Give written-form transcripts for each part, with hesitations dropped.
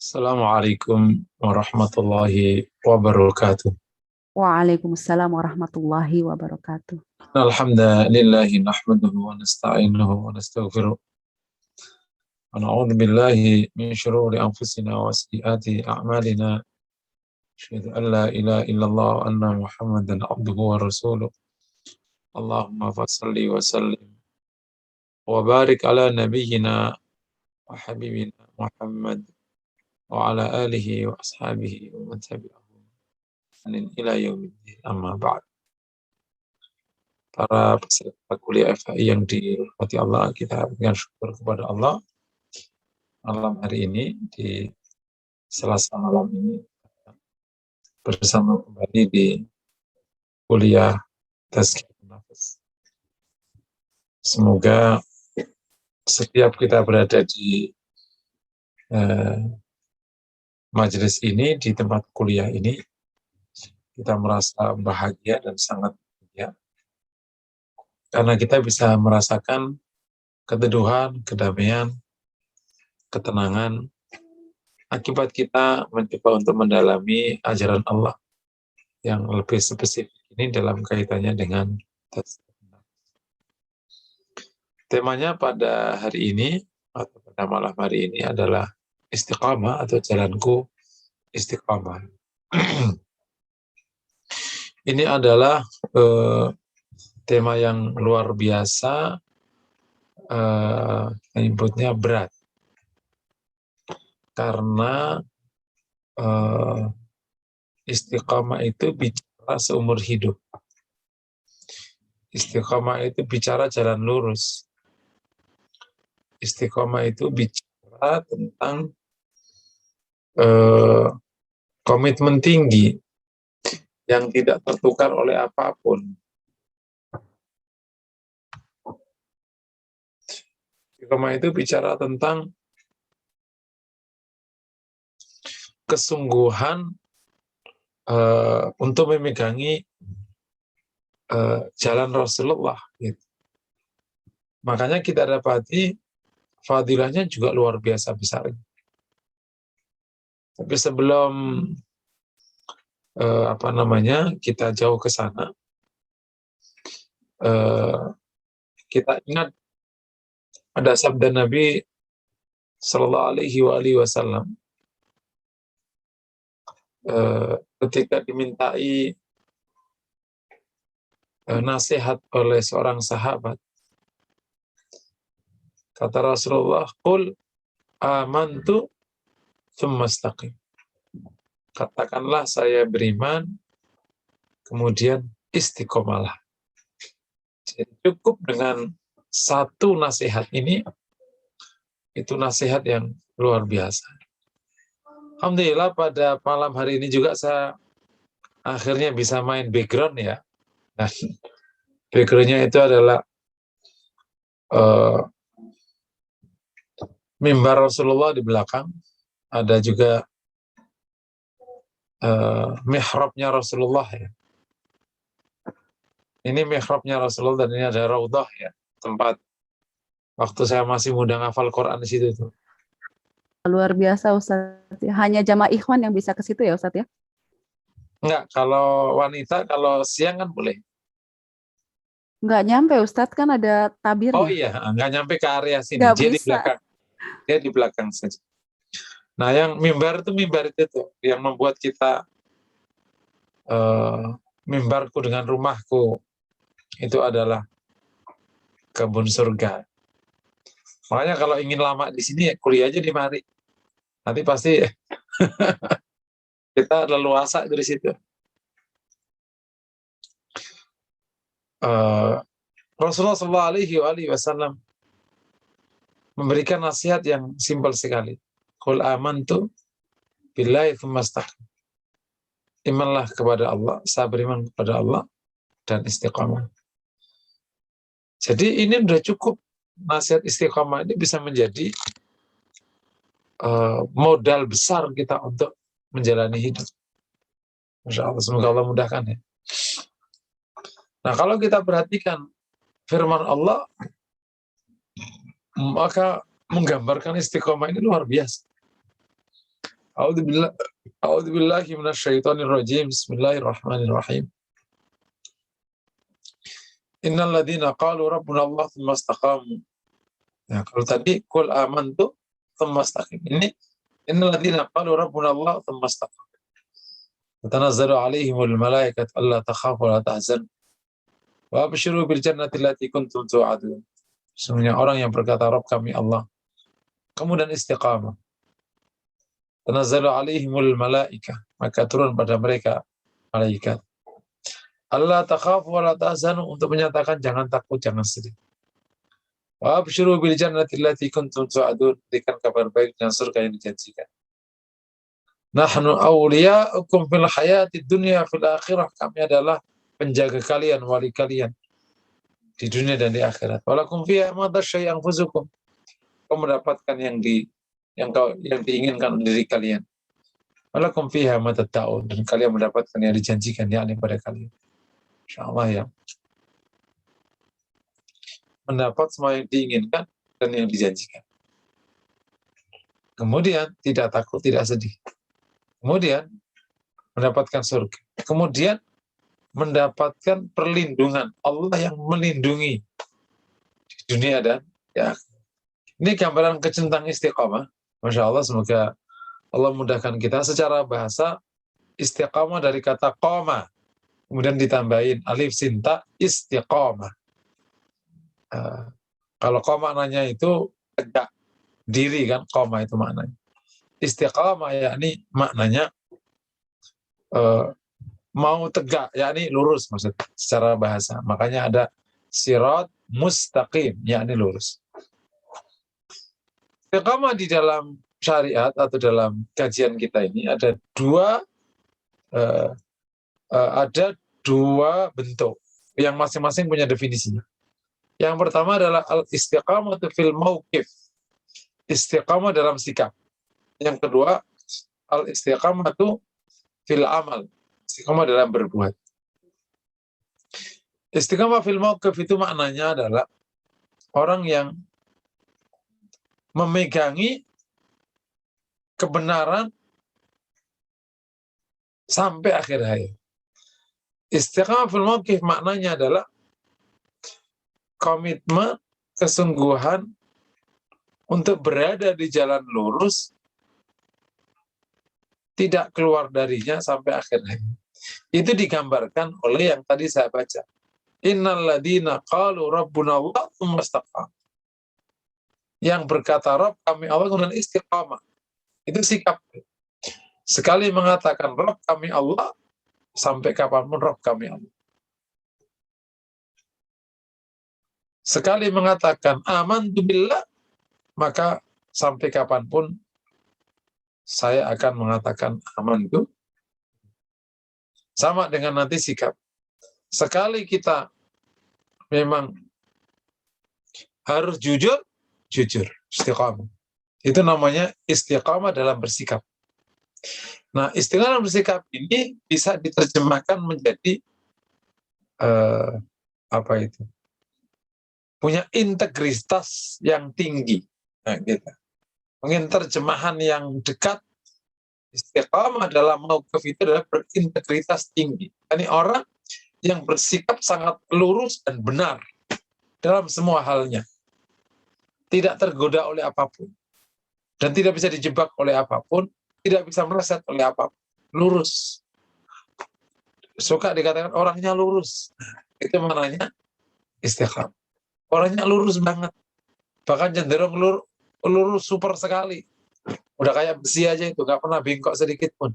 Assalamualaikum warahmatullahi wabarakatuh. Waalaikumsalam warahmatullahi wabarakatuh. Alhamdulillahi nahmaduhu wa nasta'inuhu wa nastaghfiruh. Wa na'udzu billahi min syururi anfusina wa sayyiati a'malina. Asyhadu an la ilaha illallah wa anna Muhammadan abduhu wa rasuluh. Allahumma shalli wa sallim wa barik ala nabiyyina wa habibina Muhammad wa ala alihi wa ashabihi wa man tabi'ahum ila yaumiddin, amma ba'd. Para peserta kuliah FHI yang dirahmati Allah, kita berikan syukur kepada Allah malam hari ini, di Selasa malam ini, bersama kembali di kuliah Tazkiyatun Nafas. Semoga setiap kita berada di majelis ini, di tempat kuliah ini, kita merasa bahagia dan sangat bahagia karena kita bisa merasakan keteduhan, kedamaian, ketenangan akibat kita mencoba untuk mendalami ajaran Allah yang lebih spesifik ini dalam kaitannya dengan tazkiyatun nafas. Temanya pada hari ini atau pada malam hari ini adalah istiqamah atau jalanku istiqamah. Ini adalah tema yang luar biasa, menyebutnya berat, karena istiqamah itu bicara seumur hidup. Istiqamah itu bicara jalan lurus. Istiqamah itu bicara tentang komitmen tinggi yang tidak tertukar oleh apapun. Istiqamah itu bicara tentang kesungguhan untuk memegangi jalan Rasulullah. Gitu. Makanya kita dapati fadilahnya juga luar biasa besar. Tapi sebelum kita jauh ke sana, kita ingat ada sabda Nabi Sallallahu Alaihi Wasallam ketika dimintai nasihat oleh seorang sahabat, kata Rasulullah, "Qul amantu tsumma istaqim." Katakanlah saya beriman, kemudian istiqomalah. Jadi cukup dengan satu nasihat ini, itu nasihat yang luar biasa. Alhamdulillah pada malam hari ini juga saya akhirnya bisa main background ya. Nah, backgroundnya itu adalah mimbar Rasulullah di belakang, ada juga mihrabnya Rasulullah ya. Ini mihrabnya Rasulullah dan ini ada raudhah ya, tempat waktu saya masih muda ngafal Quran di situ tuh. Luar biasa Ustadz. Hanya jamaah ikhwan yang bisa ke situ ya Ustadz ya? Enggak, kalau wanita kalau siang kan boleh. Nggak nyampe Ustadz, kan ada tabirnya. Oh iya, enggak nyampe ke area sini. Nggak Dia bisa. di belakang. Dia di belakang saja. Nah, yang mimbar itu tuh yang membuat kita mimbarku dengan rumahku itu adalah kebun surga. Makanya kalau ingin lama di sini, kuliah aja di mari. Nanti pasti kita leluasa dari situ. Rasulullah SAW memberikan nasihat yang simpel sekali. Qul amantu billahi tsumma istaqim. Imanlah kepada Allah, saya beriman kepada Allah, dan istiqamah. Jadi ini sudah cukup. Nasihat istiqamah ini bisa menjadi modal besar kita untuk menjalani hidup. Masya Allah, semoga Allah mudahkan ya. Nah, kalau kita perhatikan firman Allah, maka menggambarkan istiqamah ini luar biasa. A'udzubillah A'udzubillahi minasyaitonirrajim. Bismillahirrahmanirrahim. Innal ladzina qalu rabbuna Allah tsumma istaqamu. Ya, kalau tadi qul amantu tsumma istaqim. Ini innal ladzina qalu rabbuna Allah tsumma istaqamu. Tatanazzalu 'alaihimul malaikatu alla takhafu wa la tahzanu wa abshiru bil jannati allati kuntum tu'adun. Sesungguhnya orang yang berkata Rabb kami Allah, kemudian istiqamah. Tanazzalu 'alaihimul malaikah, maka turun pada mereka malaikat. Allah takhafu wa la tahzanu, untuk menyatakan jangan takut, jangan sedih. Wa absyiru bil jannati allati kuntum tu'adun, berikan kabar baik dengan surga yang dijanjikan. Nahnu awliya'ukum fil hayati dunya fil akhirah, kami adalah penjaga kalian, wali kalian di dunia dan di akhirat. Walakum fiha ma tasha'i anfusukum, kau mendapatkan yang diinginkan dari kalian. Walakum fiha ma tad'un, dan kalian mendapatkan yang dijanjikan, yakni pada kalian. Insyaallah ya. Mendapat semua yang diinginkan dan yang dijanjikan. Kemudian tidak takut, tidak sedih. Kemudian mendapatkan surga. Kemudian mendapatkan perlindungan Allah yang melindungi di dunia dan ya. Ini gambaran kecentang istiqamah. Masya Allah, semoga Allah mudahkan kita. Secara bahasa, istiqamah dari kata qoma, kemudian ditambahin alif sinta, istiqamah. Kalau qoma maknanya itu tegak diri kan, qoma itu maknanya. Istiqamah yakni maknanya mau tegak, yakni lurus maksudnya secara bahasa. Makanya ada sirat mustaqim, yakni lurus. Istiqamah di dalam syariat atau dalam kajian kita ini ada dua bentuk yang masing-masing punya definisinya. Yang pertama adalah al-istiqamatu fil mauqif, istiqamah dalam sikap. Yang kedua, al-istiqamatu fil amal, istiqamah dalam berbuat. Istiqamah fil mauqif itu maknanya adalah orang yang memegangi kebenaran sampai akhir hayat. Istiqamah fil mauqif maknanya adalah komitmen, kesungguhan untuk berada di jalan lurus, tidak keluar darinya sampai akhir hayat. Itu digambarkan oleh yang tadi saya baca. Innal ladzina qalu rabbuna Allah tsumma istaqamu. Yang berkata Rabb kami Allah kemudian istiqamah. Itu sikap. Sekali mengatakan Rabb kami Allah, sampai kapanpun Rabb kami Allah. Sekali mengatakan amantu billah, maka sampai kapanpun saya akan mengatakan amantu. Sama dengan nanti sikap. Sekali kita memang harus jujur, istiqamah. Itu namanya istiqamah dalam bersikap. Nah, istiqamah dalam bersikap ini bisa diterjemahkan menjadi punya integritas yang tinggi. Nah, gitu. Mungkin terjemahan yang dekat, istiqamah dalam mauqif itu adalah berintegritas tinggi. Ini orang yang bersikap sangat lurus dan benar dalam semua halnya. Tidak tergoda oleh apapun. Dan tidak bisa dijebak oleh apapun, tidak bisa meleset oleh apapun. Lurus. Suka dikatakan orangnya lurus. Itu maknanya istiqamah. Orangnya lurus banget. Bahkan cenderung lurus super sekali. Udah kayak besi aja itu, nggak pernah bengkok sedikit pun.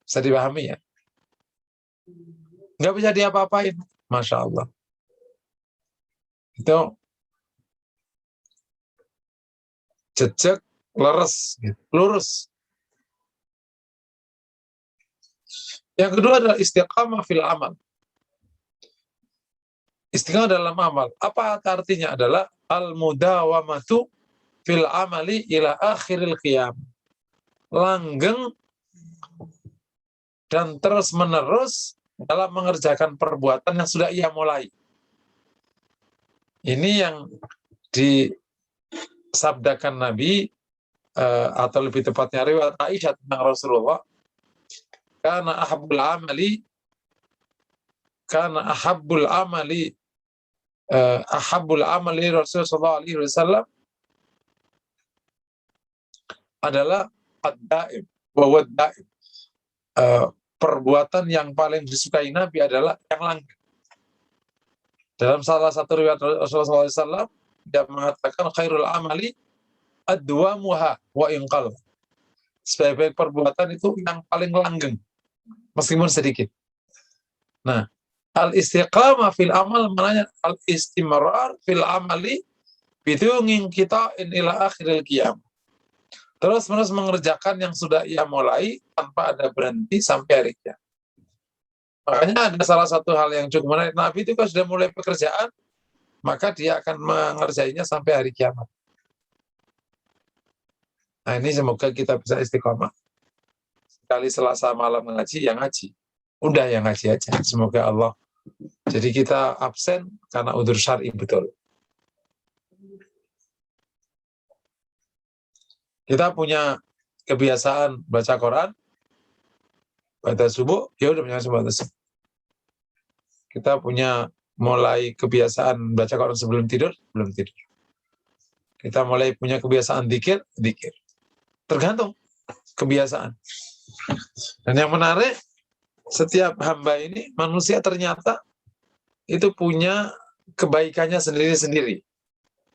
Bisa dipahami ya? Nggak bisa diapa-apain. Masya Allah. Itu jejak, leres, gitu. Lurus. Yang kedua adalah istiqamah fil amal. Istiqamah dalam amal. Apa artinya? Adalah al-mudawamatu fil amali ila akhiril qiyam. Langgeng dan terus-menerus dalam mengerjakan perbuatan yang sudah ia mulai. Ini yang disabdakan Nabi atau lebih tepatnya riwayat Aisyah tentang Rasulullah, karena ahabbul amali Rasulullah sallallahu alaihi wasallam adalah ad-daim wa wad-daim. Perbuatan yang paling disukai Nabi adalah yang langgeng. Dalam salah satu riwayat Rasulullah SAW, dia mengatakan khairul amali ad-duwamuha wa inqal. Sebaik-baik perbuatan itu yang paling langgeng, meskipun sedikit. Nah, al-istiqamah fil amal maknanya al-istimrar fil amali bidungin kita ila akhiril qiyam. Terus-menerus mengerjakan yang sudah ia mulai tanpa ada berhenti sampai hari kiamat. Makanya ada salah satu hal yang cukup menarik. Nabi itu kalau sudah mulai pekerjaan, maka dia akan mengerjainya sampai hari kiamat. Nah, ini semoga kita bisa istiqomah. Sekali Selasa malam ngaji, yang ngaji. Udah yang ngaji aja. Semoga Allah. Jadi kita absen karena udzur syar'i betul. Kita punya kebiasaan baca Quran, pada subuh, ya udah punya baca subuh. Kita punya mulai kebiasaan baca Quran sebelum tidur, belum tidur. Kita mulai punya kebiasaan dzikir, dzikir. Tergantung kebiasaan. Dan yang menarik, setiap hamba ini, manusia ternyata itu punya kebaikannya sendiri-sendiri.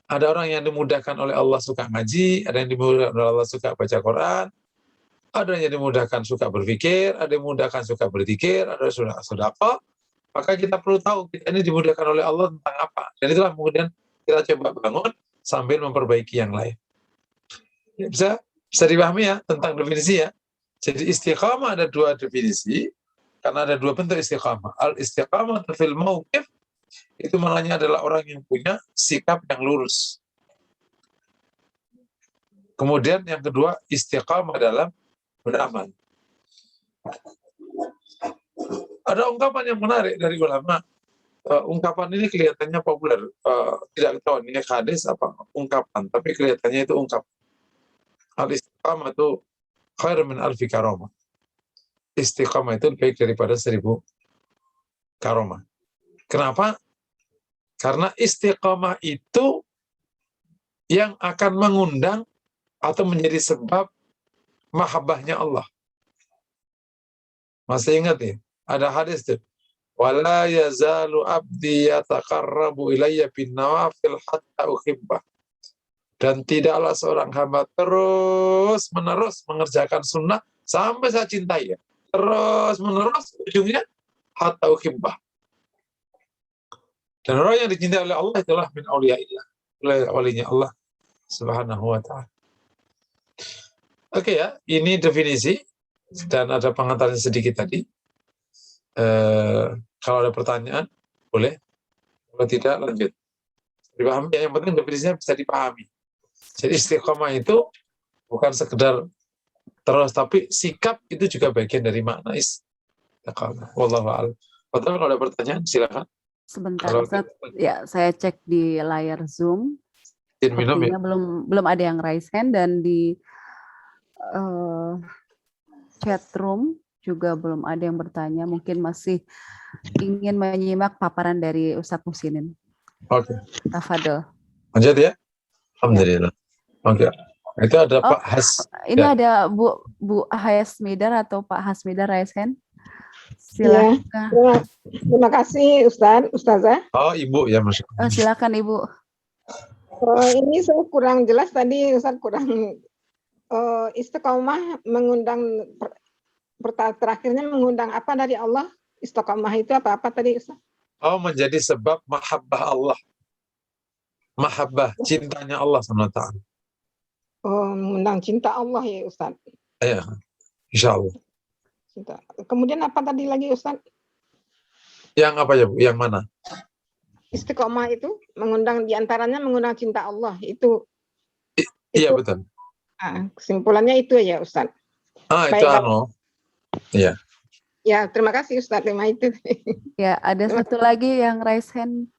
Ada orang yang dimudahkan oleh Allah suka ngaji, ada yang dimudahkan oleh Allah suka baca Quran, ada yang dimudahkan suka berpikir, ada yang dimudahkan suka berzikir, ada yang sudah apa. Maka kita perlu tahu kita ini dimudahkan oleh Allah tentang apa. Dan itulah kemudian kita coba bangun sambil memperbaiki yang lain. Ya, bisa dipahami ya tentang definisi ya. Jadi istiqamah ada dua definisi, karena ada dua bentuk istiqamah. Al-istiqamah fil mauqif, itu maknanya adalah orang yang punya sikap yang lurus. Kemudian yang kedua, istiqamah dalam beramal. Ada ungkapan yang menarik dari ulama. Ungkapan ini kelihatannya populer. Tidak tahu ini hadis apa ungkapan, tapi kelihatannya itu ungkapan. Al-istiqamah itu khair min alfi karamah. Istiqamah itu baik daripada 1000 karamah. Kenapa? Karena istiqamah itu yang akan mengundang atau menjadi sebab mahabbahnya Allah. Masih ingat ya? Ada hadis tuh. Wala yazalu abdi yataqarrabu ilayya bin nawafil hatta uhibbah. Dan tidaklah seorang hamba terus menerus mengerjakan sunnah sampai saya cintai ya. Terus menerus ujungnya hatta uhibbah. Dan orang yang dicintai oleh Allah itulah min auliyaillah, oleh walinya Allah Subhanahu wa ta'ala. Oke ya, ini definisi dan ada pengantarnya sedikit tadi. Kalau ada pertanyaan boleh, kalau tidak lanjut. Dipahami ya, yang penting definisinya bisa dipahami. Jadi istiqomah itu bukan sekedar terus, tapi sikap itu juga bagian dari makna istiqomah. Wallahu a'lam. Kalau ada pertanyaan silakan. Sebentar, Ustaz. Ya, saya cek di layar Zoom. Minum ya. Belum ada yang raise hand, dan di chat room juga belum ada yang bertanya. Mungkin masih ingin menyimak paparan dari Ustadz Muhsinin. Oke. Tafadol. Lanjut ya. Alhamdulillah. Oke. Itu ada Pak Has. Ini ya. Ada Bu Hasmidar atau Pak Hasmidar raise hand. Silakan. Ya, terima kasih Ustazah. Oh, Ibu ya, Mas. Silakan Ibu. Ini saya kurang jelas tadi, Ustaz, kurang istiqomah mengundang terakhirnya mengundang apa dari Allah? Istiqomah itu apa tadi, Ustaz? Oh, menjadi sebab mahabbah Allah. Mahabbah, cintanya Allah SWT. Oh, mengundang cinta Allah ya, Ustaz. Ya, insya Allah. Cinta. Kemudian apa tadi lagi, Ustaz? Yang apa ya, Bu? Yang mana? Istiqomah itu mengundang, diantaranya mengundang cinta Allah. Itu iya, betul. Kesimpulannya itu ya, Ustaz. Itu iya. Ya, terima kasih Ustaz, terima itu. Ya, ada satu lagi yang raise hand,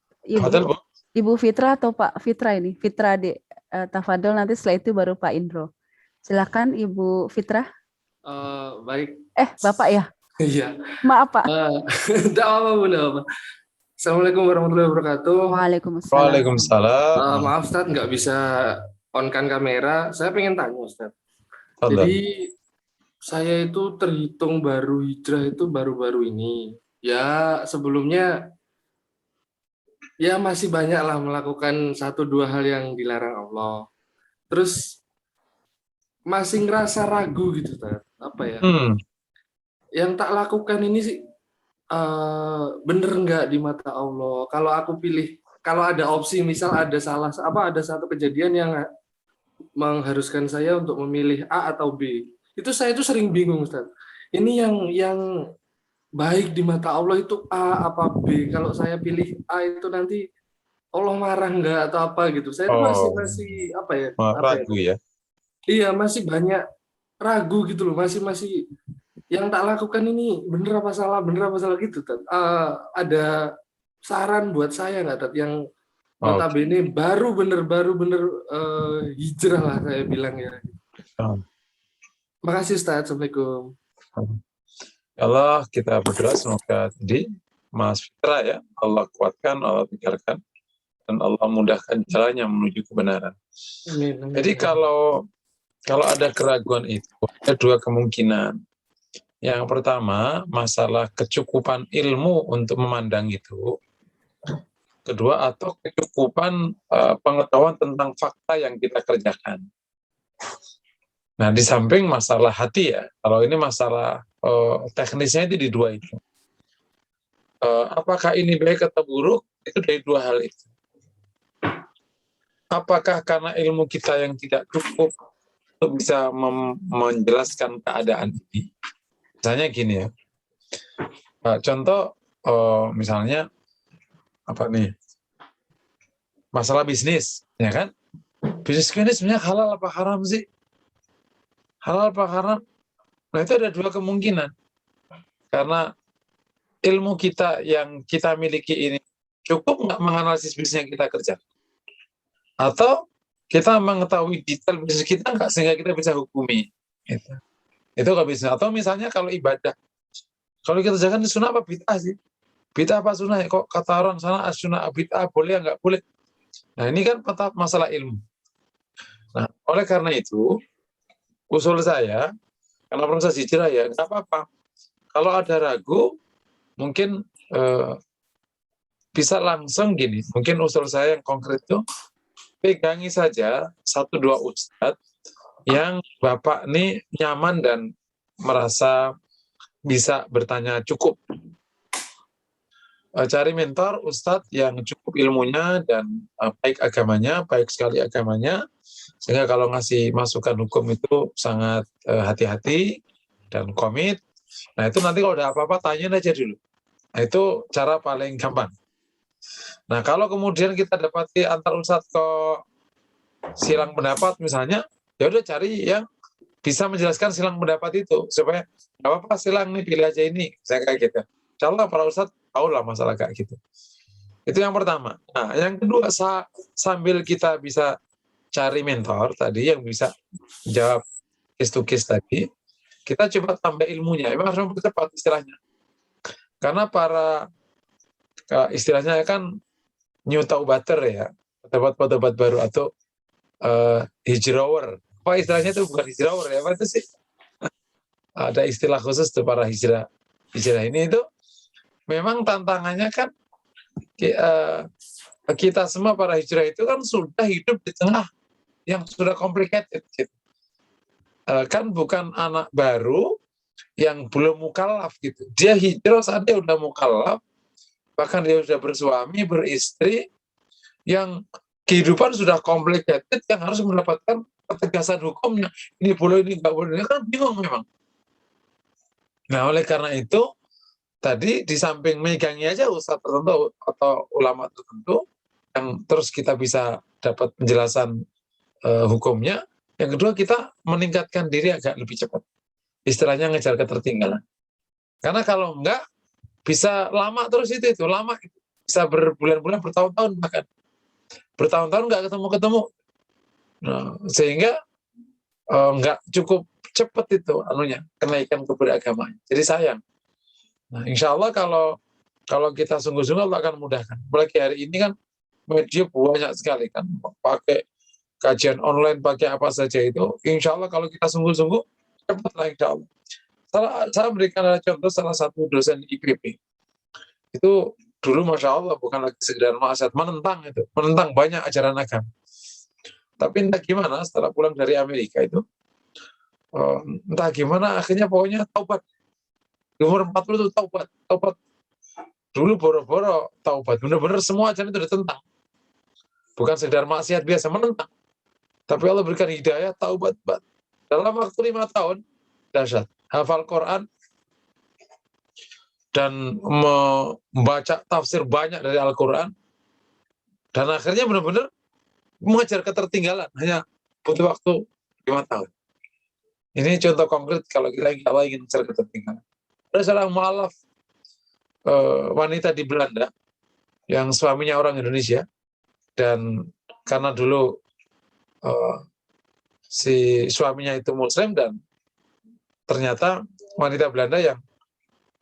Ibu Fitra atau Pak Fitra ini? Fitra di Tafadol, nanti setelah itu baru Pak Indro. Silakan Ibu Fitrah. Baik. Bapak ya? Iya. Maaf Pak. Tidak apa-apa, Bu. Assalamualaikum warahmatullahi wabarakatuh. Waalaikumsalam. Waalaikumsalam. Maaf Ustadz, nggak bisa on-kan kamera. Saya pengen tanya Ustadz. Tadal. Jadi saya itu terhitung baru hijrah itu baru-baru ini. Ya sebelumnya ya masih banyak lah melakukan 1-2 hal yang dilarang Allah. Terus masih ngerasa ragu gitu, Ustadz. Apa ya? Yang tak lakukan ini sih bener nggak di mata Allah? Kalau aku pilih, kalau ada opsi, misal ada ada satu kejadian yang mengharuskan saya untuk memilih A atau B, itu saya itu sering bingung, Ustaz. Ini yang baik di mata Allah itu A apa B? Kalau saya pilih A itu nanti Allah marah nggak atau apa gitu? Saya itu masih apa ya? Ragu ya? Iya, masih banyak ragu gitu loh, masih yang tak lakukan ini bener apa salah gitu, Tat. Ada saran buat saya nggak, Tat, yang notabene baru bener hijrah lah saya bilang ya. Makasih Ustaz. Assalamualaikum. Allah, kita berdoa semoga tadi Mas Fitra ya, Allah kuatkan, Allah tinggalkan, dan Allah mudahkan jalannya menuju kebenaran. Amin. Jadi kalau ada keraguan itu, ada dua kemungkinan. Yang pertama, masalah kecukupan ilmu untuk memandang itu. Kedua, atau kecukupan pengetahuan tentang fakta yang kita kerjakan. Nah, di samping masalah hati ya, kalau ini masalah teknisnya itu di dua itu. Apakah ini baik atau buruk? Itu dari dua hal itu. Apakah karena ilmu kita yang tidak cukup untuk bisa menjelaskan keadaan ini? Misalnya gini ya, contoh misalnya apa nih, masalah bisnis, ya kan? Bisnis ini sebenarnya halal apa haram sih? Halal apa haram? Nah itu ada dua kemungkinan. Karena ilmu kita yang kita miliki ini cukup nggak menganalisis bisnis yang kita kerjakan? Atau kita mengetahui detail bisnis kita nggak sehingga kita bisa hukumi? Itu nggak bisa. Atau misalnya kalau ibadah, kalau kita kerjakan di sunnah apa bid'ah sih? Bid'ah apa sunnah? Kok kata orang sana sunnah bid'ah, boleh nggak boleh? Nah ini kan masalah ilmu. Nah oleh karena itu usul saya, karena proses hijrah ya nggak apa-apa. Kalau ada ragu, mungkin bisa langsung gini. Mungkin usul saya yang konkret itu, pegangi saja 1-2 ustadz yang Bapak ini nyaman dan merasa bisa bertanya cukup. Cari mentor, ustadz yang cukup ilmunya dan baik agamanya, baik sekali agamanya, sehingga kalau ngasih masukan hukum itu sangat hati-hati dan komit. Nah itu nanti kalau ada apa-apa, tanyain aja dulu. Nah itu cara paling gampang. Nah kalau kemudian kita dapati antar ustadz kok silang pendapat misalnya, ya udah cari yang bisa menjelaskan silang pendapat itu supaya nggak apa-apa silang nih, pilih aja ini, saya kayak gitu. Insyaallah para ustadz tahu lah masalah kayak gitu. Itu yang pertama. Nah yang kedua, sambil kita bisa cari mentor tadi yang bisa jawab case to case tadi, kita coba tambah ilmunya. Memang harus mempercepat istilahnya. Karena para istilahnya kan new taubater ya, obat baru atau hijrawer. Apa istilahnya itu bukan hijrawer ya, apa itu sih? Ada istilah khusus tuh para hijrah ini itu memang tantangannya kan kita semua para hijrah itu kan sudah hidup di tengah yang sudah complicated gitu. Kan bukan anak baru yang belum mukallaf gitu. Dia hijrah saat dia udah mukallaf, bahkan dia sudah bersuami, beristri, yang kehidupan sudah complicated, yang harus mendapatkan ketegasan hukumnya. Ini boleh, ini nggak boleh. Dia kan bingung memang. Nah, oleh karena itu, tadi di samping megangi aja ustadz tertentu atau ulama tertentu, yang terus kita bisa dapat penjelasan hukumnya. Yang kedua, kita meningkatkan diri agak lebih cepat. Istilahnya ngejar ketertinggalan. Karena kalau enggak, bisa lama terus itu lama. Bisa berbulan-bulan, bertahun-tahun bahkan. Bertahun-tahun nggak ketemu. Nah, sehingga nggak cukup cepat itu kenaikan keberagamaan. Jadi sayang. Nah, insya Allah kalau kita sungguh-sungguh Allah akan mudahkan. Apalagi hari ini kan media banyak sekali kan, pakai kajian online, pakai apa saja itu. Insya Allah kalau kita sungguh-sungguh cepatlah insya Allah. Saya berikan contoh salah satu dosen IPB. Itu dulu Masya Allah bukan lagi sekedar maksiat, menentang banyak ajaran agama. Tapi entah gimana setelah pulang dari Amerika itu, entah gimana akhirnya pokoknya taubat. Di umur 40 itu taubat. Dulu boro-boro taubat, benar-benar semua ajaran itu ditentang. Bukan sekedar maksiat biasa, menentang. Tapi Allah berikan hidayah, taubat. Dalam waktu 5 tahun, dahsyat. Hafal Quran, dan membaca tafsir banyak dari Al-Quran, dan akhirnya benar-benar mengejar ketertinggalan, hanya butuh waktu 5 tahun. Ini contoh konkret kalau kita ingin mengejar ketertinggalan. Ada seorang mu'alaf wanita di Belanda yang suaminya orang Indonesia, dan karena dulu si suaminya itu Muslim, dan ternyata wanita Belanda yang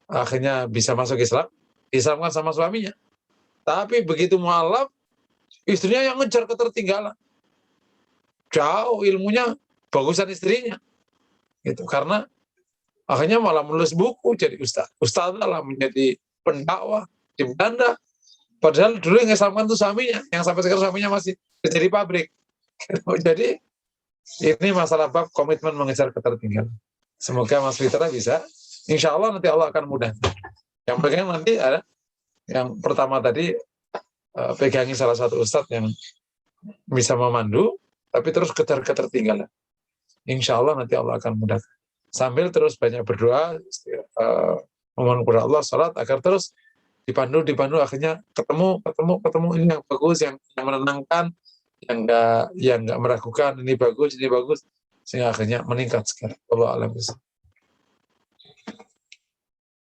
akhirnya bisa masuk Islam, Islamkan sama suaminya. Tapi begitu mu'alaf, istrinya yang ngejar ketertinggalan. Jauh ilmunya, bagusan istrinya. Gitu. Karena akhirnya malah menulis buku, jadi ustaz lah, menjadi pendakwah di Belanda. Padahal dulu yang Islamkan itu suaminya, yang sampai sekarang suaminya masih kerja di pabrik. Jadi ini masalah bab komitmen mengejar ketertinggalan. Semoga Mas Fitra bisa, insya Allah nanti Allah akan mudah. Yang pegang nanti ada, yang pertama tadi, pegangi salah satu ustadz yang bisa memandu, tapi terus kejar ketertinggalan. Insya Allah nanti Allah akan mudahkan. Sambil terus banyak berdoa, memohon kepada Allah, salat, agar terus dipandu, akhirnya ketemu ini yang bagus, yang menenangkan, yang nggak meragukan, ini bagus, sehingga akhirnya meningkat sekarang. Allah alam bisa.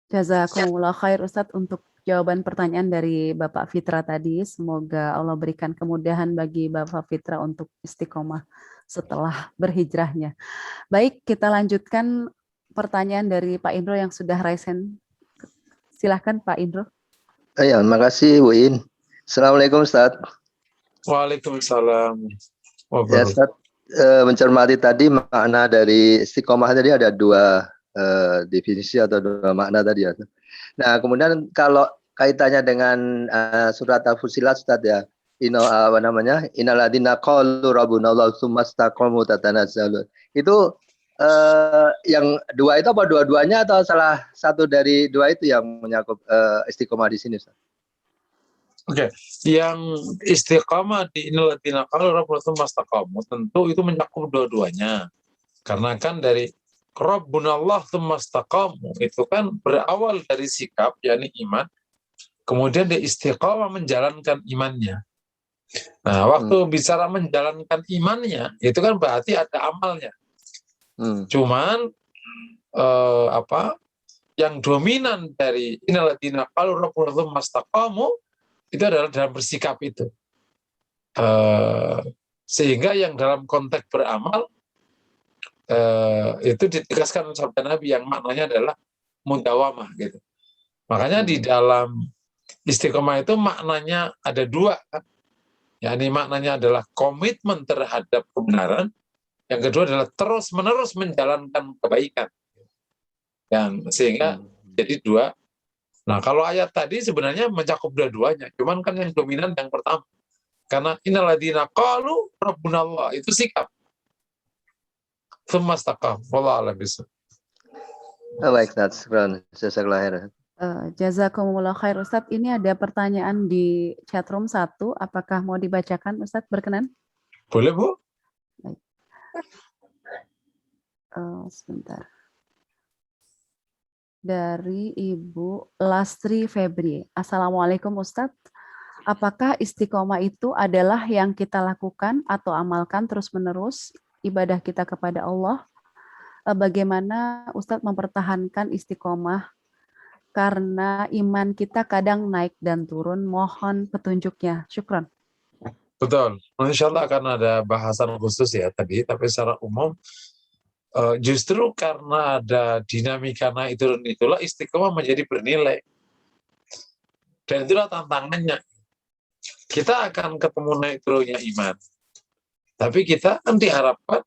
Jazakumullah khair Ustadz untuk jawaban pertanyaan dari Bapak Fitra tadi. Semoga Allah berikan kemudahan bagi Bapak Fitra untuk istiqomah setelah berhijrahnya. Baik, kita lanjutkan pertanyaan dari Pak Indro yang sudah raise hand. Silahkan Pak Indro. Ya, makasih Bu In. Assalamualaikum Ustaz. Waalaikumsalam. Ya, Ustaz, mencermati tadi makna dari istiqomah tadi ada dua definisi atau dua makna tadi ya. Nah, kemudian kalau kaitannya dengan surat Al-Fussilat Ustaz ya, innalladzina qalu rabbunallahu tsumma istaqamu tatanazzalu. Itu yang dua itu apa dua-duanya atau salah satu dari dua itu yang menyakup istiqomah di sini Ustaz? Oke, yang istiqamah di innalladzina qalu rabbunallahu tsumma istaqamu tentu itu mencakup dua-duanya. Karena kan dari Rabbunallah tsumma istaqamu itu kan berawal dari sikap, yakni iman, kemudian dia istiqamah menjalankan imannya. Nah, waktu bicara menjalankan imannya, itu kan berarti ada amalnya. Cuman yang dominan dari innalladzina qalu rabbunallah tsumma istaqamu itu adalah dalam bersikap itu. Sehingga yang dalam konteks beramal itu ditegaskan sabda Nabi yang maknanya adalah mudawamah gitu. Makanya di dalam istiqomah itu maknanya ada dua kan. Yakni maknanya adalah komitmen terhadap kebenaran, yang kedua adalah terus-menerus menjalankan kebaikan. Sehingga jadi dua. Nah, kalau ayat tadi sebenarnya mencakup dua-duanya, cuman kan yang dominan yang pertama. Karena innalladzina qalu rabbunallah itu sikap. Tsumma istaqamu. Wallahu a'lam bishawab. Baik, Ustaz. Jazakallahu khairan. Jazakumullah khair Ustadz. Ini ada pertanyaan di chatroom 1. Apakah mau dibacakan Ustadz, berkenan? Boleh Bu. Baik. Sebentar. Dari Ibu Lastri Febri. Assalamualaikum Ustadz. Apakah istiqomah itu adalah yang kita lakukan atau amalkan terus-menerus ibadah kita kepada Allah? Bagaimana Ustadz mempertahankan istiqomah karena iman kita kadang naik dan turun? Mohon petunjuknya. Syukran. Betul. Insya Allah akan ada bahasan khusus ya tadi, tapi secara umum justru karena ada dinamika naik turun itulah istiqomah menjadi bernilai. Dan itulah tantangannya. Kita akan ketemu naik turunnya iman. Tapi kita kan diharapkan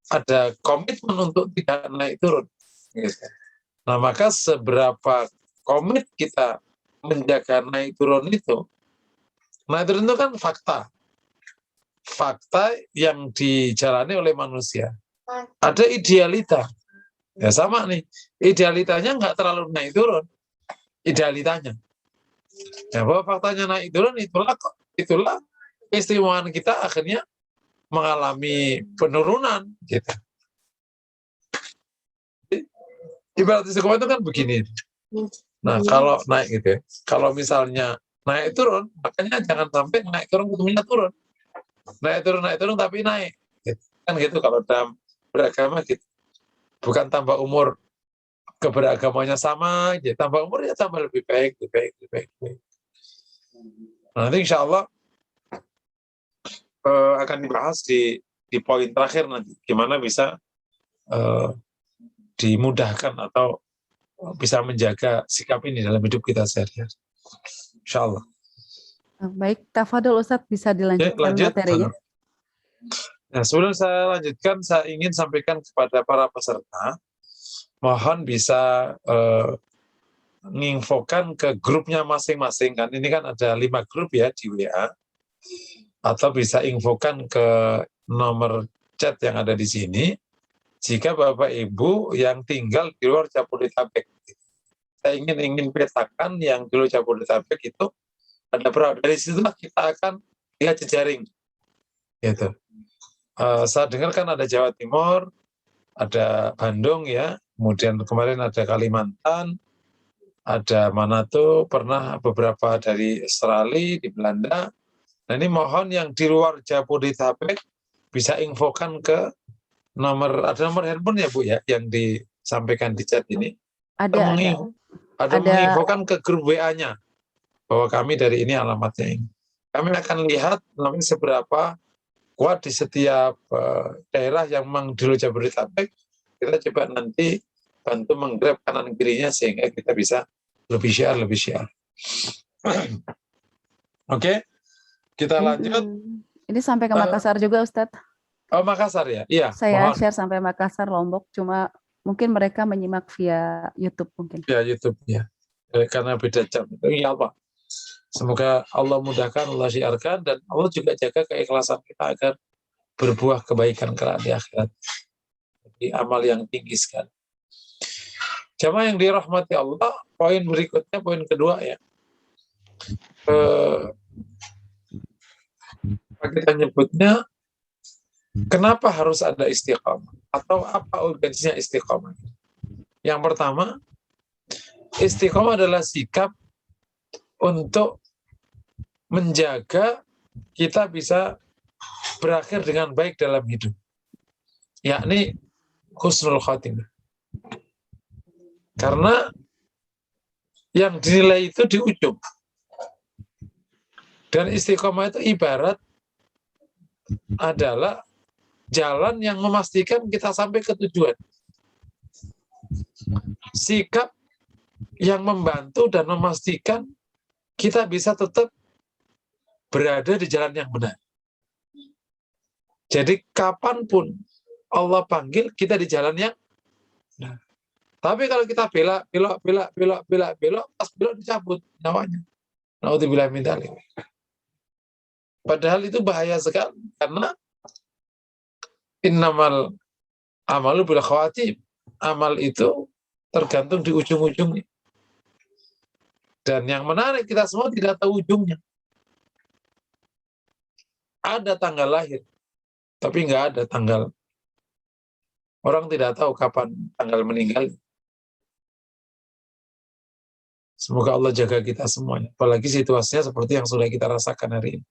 ada komitmen untuk tidak naik turun. Nah, maka seberapa komit kita menjaga naik turun itu, naik turun itu kan fakta. Fakta yang dijalani oleh manusia. Ada idealita. Ya sama nih, idealitanya nggak terlalu naik turun. Idealitanya. Ya, bahwa faktanya naik turun itulah keistimewaan kita akhirnya mengalami penurunan gitu. Ibarat istiqomah itu kan begini. Nah, kalau naik gitu ya. Kalau misalnya naik turun, makanya jangan sampai naik turun kemudian turun. Naik turun tapi naik. Gitu. Kan gitu kalau dalam beragama gitu. Bukan tambah umur keberagamannya sama, ya tambah umur ya tambah lebih baik. Nah, nanti insya Allah akan dibahas di poin terakhir nanti, gimana bisa dimudahkan atau bisa menjaga sikap ini dalam hidup kita sehari-hari. Insya Allah. Baik, tafadhol Ustadz, bisa dilanjutkan materinya. Nah, sebelum saya lanjutkan, saya ingin sampaikan kepada para peserta, mohon bisa menginfokan ke grupnya masing-masing, kan ini kan ada 5 grup ya di WA, atau bisa infokan ke nomor chat yang ada di sini, jika Bapak Ibu yang tinggal di luar Jabodetabek. Saya ingin petakan yang di luar Jabodetabek itu ada berapa. Dari situlah kita akan lihat jejaring. Gitu. Saya dengar kan ada Jawa Timur, ada Bandung ya, kemudian kemarin ada Kalimantan, ada Manado, pernah beberapa dari Australia, di Belanda. Nah, ini mohon yang di luar Jabodetabek bisa infokan ke ada nomor handphone ya Bu ya, yang disampaikan di chat ini. Ada menginfokan ke grup WA-nya bahwa kami dari ini alamatnya ini. Kami akan lihat namanya seberapa kuat di setiap daerah yang memang di luar Jabodetabek. Kita coba nanti bantu menggrab kanan kirinya sehingga kita bisa lebih share. Oke, kita lanjut. Ini sampai ke Makassar juga Ustadz. Oh, Makassar ya? Iya. Saya share sampai Makassar, Lombok, cuma mungkin mereka menyimak via YouTube mungkin. Ya, YouTube ya. Karena beda jam. Ya Allah. Semoga Allah mudahkan, Allah syiarkan, dan Allah juga jaga keikhlasan kita agar berbuah kebaikan kelak di akhirat. Jadi amal yang tinggi sekali. Jamaah yang dirahmati Allah, poin berikutnya, poin kedua ya. Kita nyebutnya, kenapa harus ada istiqomah? Atau apa urgensinya istiqomah? Yang pertama, istiqomah adalah sikap untuk menjaga kita bisa berakhir dengan baik dalam hidup. Yakni husnul khatimah. Karena yang dinilai itu di ujung. Dan istiqomah itu ibarat adalah jalan yang memastikan kita sampai ke tujuan. Sikap yang membantu dan memastikan kita bisa tetap berada di jalan yang benar. Jadi kapanpun Allah panggil kita di jalan yang benar. Tapi kalau kita belok, pas belok dicabut nyawanya. Naudzubillah min dzalik. Padahal itu bahaya sekali karena innamal amalu bil khawatim. Amal itu tergantung di ujung-ujungnya. Dan yang menarik, kita semua tidak tahu ujungnya. Ada tanggal lahir, tapi nggak ada tanggal. Orang tidak tahu kapan tanggal meninggal. Semoga Allah jaga kita semuanya. Apalagi situasinya seperti yang sudah kita rasakan hari ini.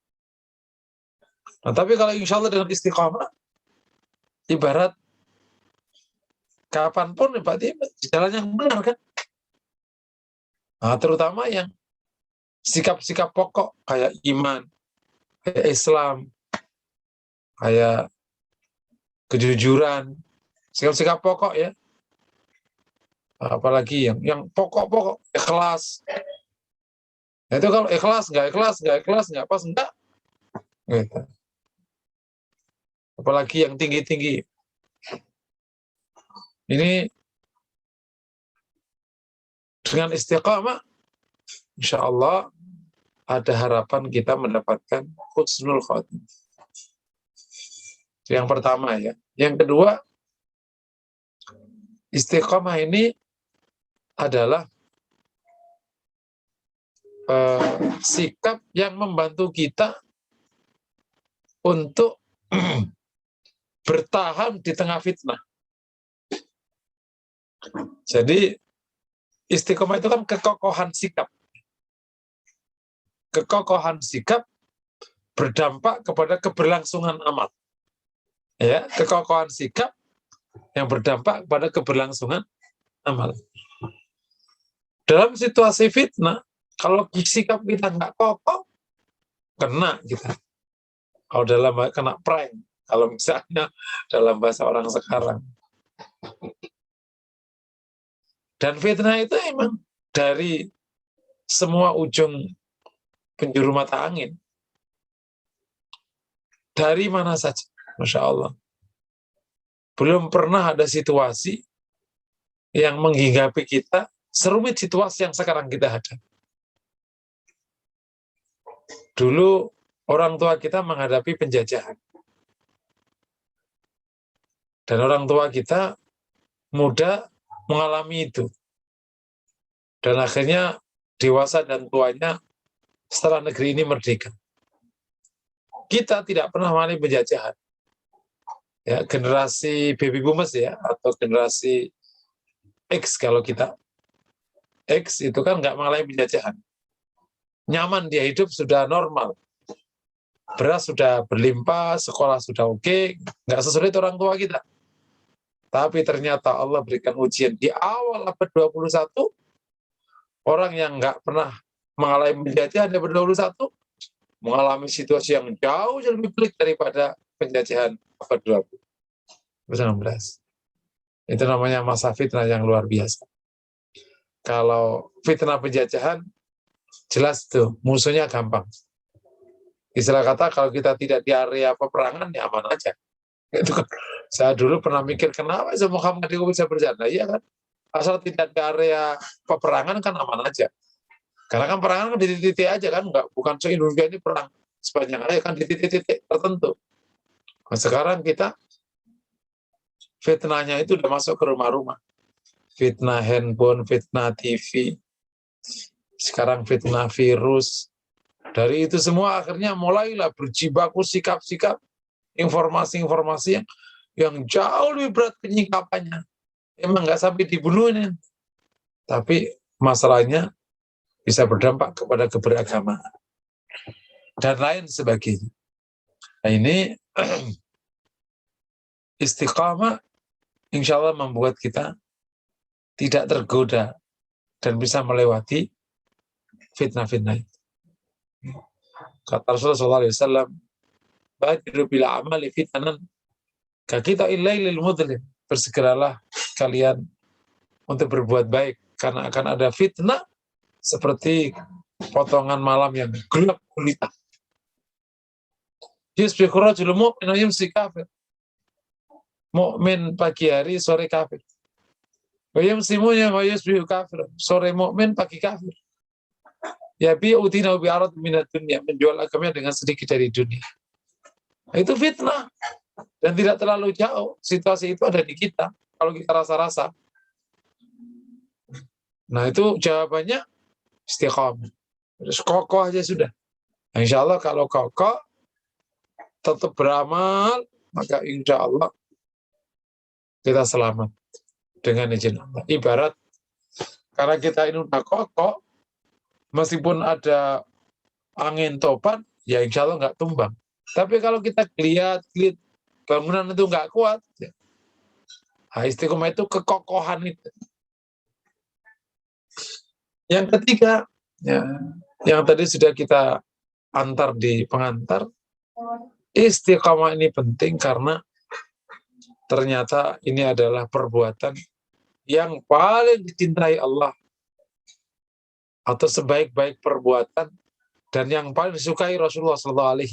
Nah, tapi kalau insya Allah dengan istiqamah, ibarat kapanpun berarti jalan yang benar kan. Nah, terutama yang sikap-sikap pokok kayak iman, kayak Islam, kayak kejujuran, sikap-sikap pokok ya. Apalagi yang pokok-pokok, ikhlas. Nah, itu kalau ikhlas, nggak pas, enggak. Gitu. Apalagi yang tinggi-tinggi. Ini dengan istiqamah, insya Allah ada harapan kita mendapatkan husnul khotimah. Yang pertama ya. Yang kedua, istiqamah ini adalah sikap yang membantu kita untuk bertahan di tengah fitnah. Jadi istiqomah itu kan kekokohan sikap. Kekokohan sikap berdampak kepada keberlangsungan amal. Ya, kekokohan sikap yang berdampak kepada keberlangsungan amal. Dalam situasi fitnah, kalau sikap kita nggak kokoh, kena kita. Kalau dalam kena prank, kalau misalnya dalam bahasa orang sekarang. Dan fitnah itu emang dari semua ujung penjuru mata angin. Dari mana saja, Masya Allah. Belum pernah ada situasi yang menghinggapi kita serumit situasi yang sekarang kita hadapi. Dulu orang tua kita menghadapi penjajahan. Dan orang tua kita muda mengalami itu. Dan akhirnya dewasa dan tuanya setelah negeri ini merdeka. Kita tidak pernah mengalami penjajahan. Ya, generasi baby boomers ya, atau generasi X kalau kita. X itu kan nggak mengalami penjajahan. Nyaman dia hidup sudah normal. Beras sudah berlimpah, sekolah sudah oke, nggak sesulit orang tua kita. Tapi ternyata Allah berikan ujian di awal abad 21, orang yang nggak pernah mengalami penjajahan di abad 21, mengalami situasi yang jauh lebih pelik daripada penjajahan abad 19. Itu namanya masa fitnah yang luar biasa. Kalau fitnah penjajahan, jelas tuh, musuhnya gampang. Istilah kata, kalau kita tidak di area peperangan, ya aman aja. Itu kan, saya dulu pernah mikir, kenapa Muhammad itu bisa berjalan? Iya kan, asal tidak di area peperangan kan aman aja. Karena kan perangan kan di titik-titik aja kan, bukan se-Indonesia ini perang sepanjang aja kan di titik-titik tertentu. Nah, sekarang kita fitnahnya itu udah masuk ke rumah-rumah. Fitnah handphone, fitnah TV, sekarang fitnah virus. Dari itu semua akhirnya mulailah berjibaku sikap-sikap, informasi-informasi yang jauh lebih berat penyikapannya. Emang nggak sampai dibunuhin, tapi masalahnya bisa berdampak kepada keberagamaan dan lain sebagainya. Nah, ini istiqamah insya Allah membuat kita tidak tergoda dan bisa melewati fitnah-fitnah itu. Kata Rasulullah SAW, badiru bil amali fitnan kakita illailil mudlim. Bersegeralah kalian untuk berbuat baik, karena akan ada fitnah seperti potongan malam yang gelap gulita. Yusbihu rajulun mu'min wa yumsi kafir. Mukmin pagi hari, sore kafir. Wa yumsi mu'min wa yusbihu kafir. Sore mukmin, pagi kafir. Ya bi'udina bi arad minad dunya, menjual agamanya dengan sedikit dari dunia. Itu fitnah. Dan tidak terlalu jauh. Situasi itu ada di kita. Kalau kita rasa-rasa. Nah, itu jawabannya istiqamah. Terus kokoh aja sudah. Nah, insya Allah kalau kokoh, tetap beramal, maka insya Allah kita selamat dengan izin Allah. Ibarat, karena kita ini udah kokoh, meskipun ada angin topan, ya insya Allah nggak tumbang. Tapi kalau kita lihat bangunan itu nggak kuat, ya. Nah, istiqomah itu kekokohan itu. Yang ketiga, ya, yang tadi sudah kita antar di pengantar, Istiqomah ini penting karena ternyata ini adalah perbuatan yang paling dicintai Allah, atau sebaik-baik perbuatan dan yang paling disukai Rasulullah SAW.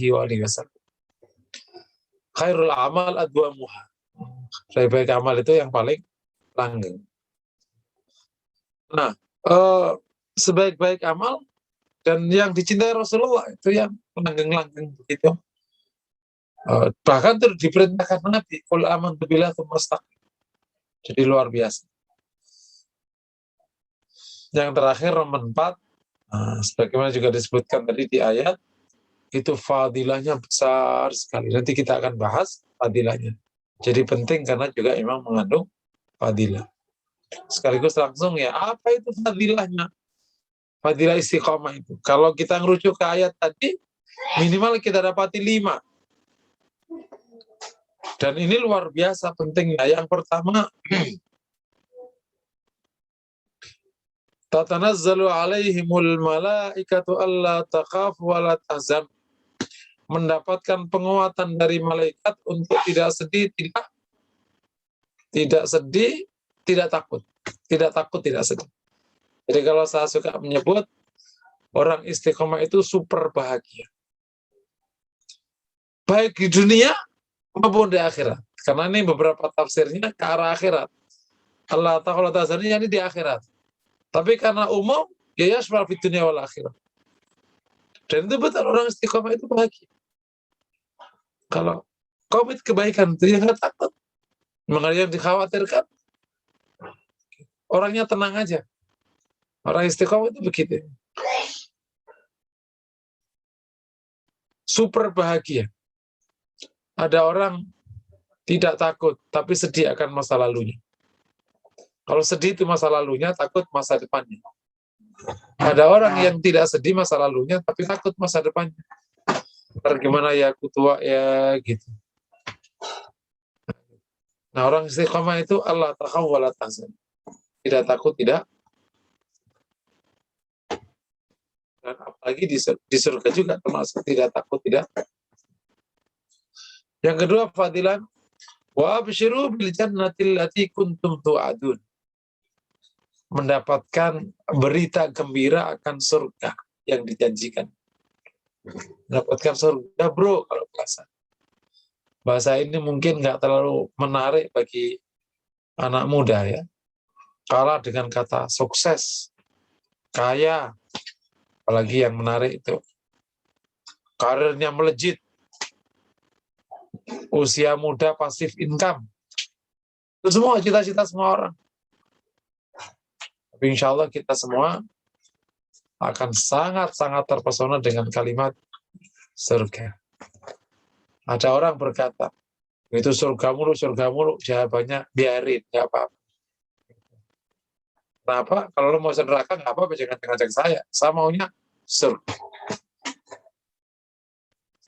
Khairul amal adwamuha. Sebaik-baik amal itu yang paling langgeng. Nah, sebaik-baik amal dan yang dicintai Rasulullah itu yang langgeng-langgeng begitu. Bahkan diperintahkan Nabi, qul amantu billahi tsumma istaqim. Jadi luar biasa. Yang terakhir nomor 4, sebagaimana juga disebutkan tadi di ayat, itu fadilahnya besar sekali. Nanti kita akan bahas fadilahnya. Jadi penting karena juga memang mengandung fadilah. Sekaligus langsung ya, apa itu fadilahnya? Fadilah istiqomah itu. Kalau kita ngerujuk ke ayat tadi, minimal kita dapati 5. Dan ini luar biasa pentingnya. Yang pertama, tatanazzalu alaihimul malaikatu alla taqafu wa la tahzan. Mendapatkan penguatan dari malaikat untuk tidak sedih, tidak sedih, tidak takut. Tidak takut, tidak sedih. Jadi kalau saya suka menyebut, orang istiqomah itu super bahagia. Baik di dunia maupun di akhirat. Karena ini beberapa tafsirnya ke arah akhirat. Allah Ta'ala tazarnya ini di akhirat. Tapi karena umum, ya yasmal fid dunya wal akhirat. Dan itu betul, orang istiqomah itu bahagia. Kalau komit kebaikan itu yang nggak takut. Mengenai yang dikhawatirkan, orangnya tenang aja. Orang istiqomah itu begitu. Super bahagia. Ada orang tidak takut, tapi sedih akan masa lalunya. Kalau sedih itu masa lalunya, takut masa depannya. Ada orang yang tidak sedih masa lalunya, tapi takut masa depannya. Ntar gimana ya, aku tua ya, gitu. Nah, orang istiqomah itu Allah takhaw wa la tahzan. Tidak takut, tidak. Dan apalagi di surga juga termasuk tidak takut, tidak. Yang kedua, fadilan wa absyiru bil jannatil lati kuntum tu'adun. Mendapatkan berita gembira akan surga yang dijanjikan. Mendapatkan surga, bro, kalau bahasa ini mungkin nggak terlalu menarik bagi anak muda ya. Kalah dengan kata sukses, kaya, apalagi yang menarik itu karirnya melejit, usia muda, pasif income. Itu semua cita-cita semua orang. Tapi insya Allah kita semua akan sangat-sangat terpesona dengan kalimat surga. Ada orang berkata, itu surga mulu, jawabannya biarin, nggak apa-apa. Kenapa? Kalau lo mau neraka, nggak apa-apa, jangan ngajak saya. Saya maunya surga.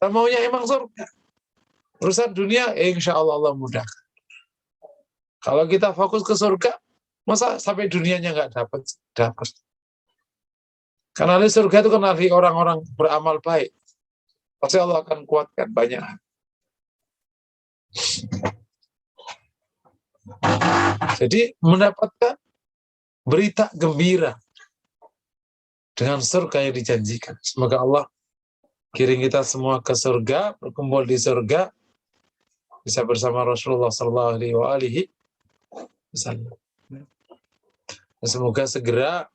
Saya maunya emang surga. Urusan dunia, insya Allah Allah mudahkan. Kalau kita fokus ke surga, masa sampai dunianya nggak dapat? Karena di surga itu kan ahli orang-orang beramal baik. Pasti Allah akan kuatkan banyak. Jadi mendapatkan berita gembira dengan surga yang dijanjikan. Semoga Allah kirim kita semua ke surga, berkumpul di surga, bisa bersama Rasulullah SAW. Semoga segera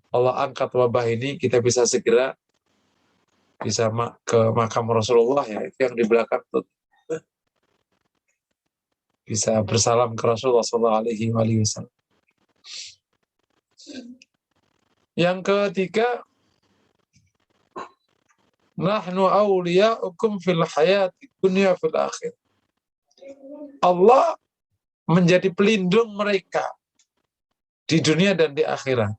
Allah angkat wabah ini, kita bisa segera bisa ke makam Rasulullah ya, itu yang di belakang tuh. Bisa bersalam ke Rasulullah SAW. Yang ketiga, nahnu awliya'ukum fil hayati dunya fil akhir. Allah menjadi pelindung mereka di dunia dan di akhirat.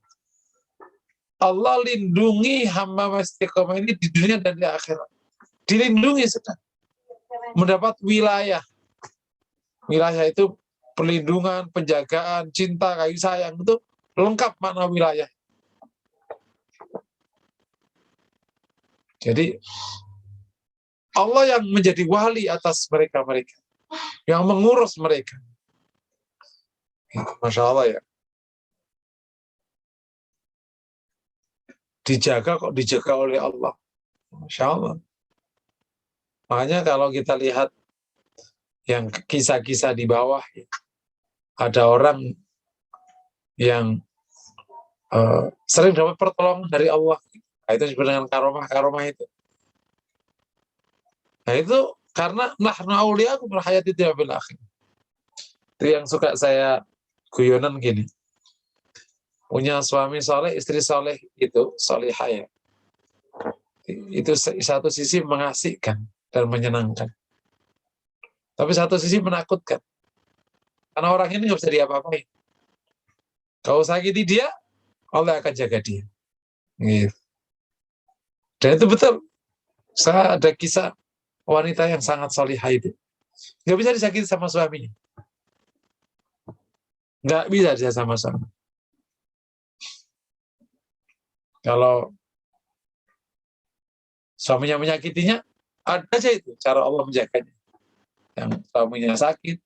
Allah lindungi hamba istiqomah ini di dunia dan di akhirat. Dilindungi sudah. Mendapat wilayah. Wilayah itu perlindungan, penjagaan, cinta, kasih sayang, itu lengkap makna wilayah. Jadi Allah yang menjadi wali atas mereka-mereka, yang mengurus mereka. Masya Allah ya. Dijaga kok dijaga oleh Allah. Masya Allah. Makanya kalau kita lihat yang kisah-kisah di bawah, ada orang yang sering dapat pertolongan dari Allah. Nah, itu disebut dengan karomah itu. Nah itu karena nahnu auliyakum fil hayati dunya wal akhirah. Itu yang suka saya guyonan gini. Punya suami soleh, istri soleh itu solihah ya. Itu satu sisi mengasihkan dan menyenangkan. Tapi satu sisi menakutkan. Karena orang ini nggak bisa diapa-apain. Kalau sakiti dia, Allah akan jaga dia. Gitu. Dan itu betul. Saya ada kisah wanita yang sangat solihah itu. Nggak bisa disakiti sama suaminya. Nggak bisa dia sama suami. Kalau suaminya menyakitinya, ada aja itu cara Allah menjaganya. Yang suaminya sakit,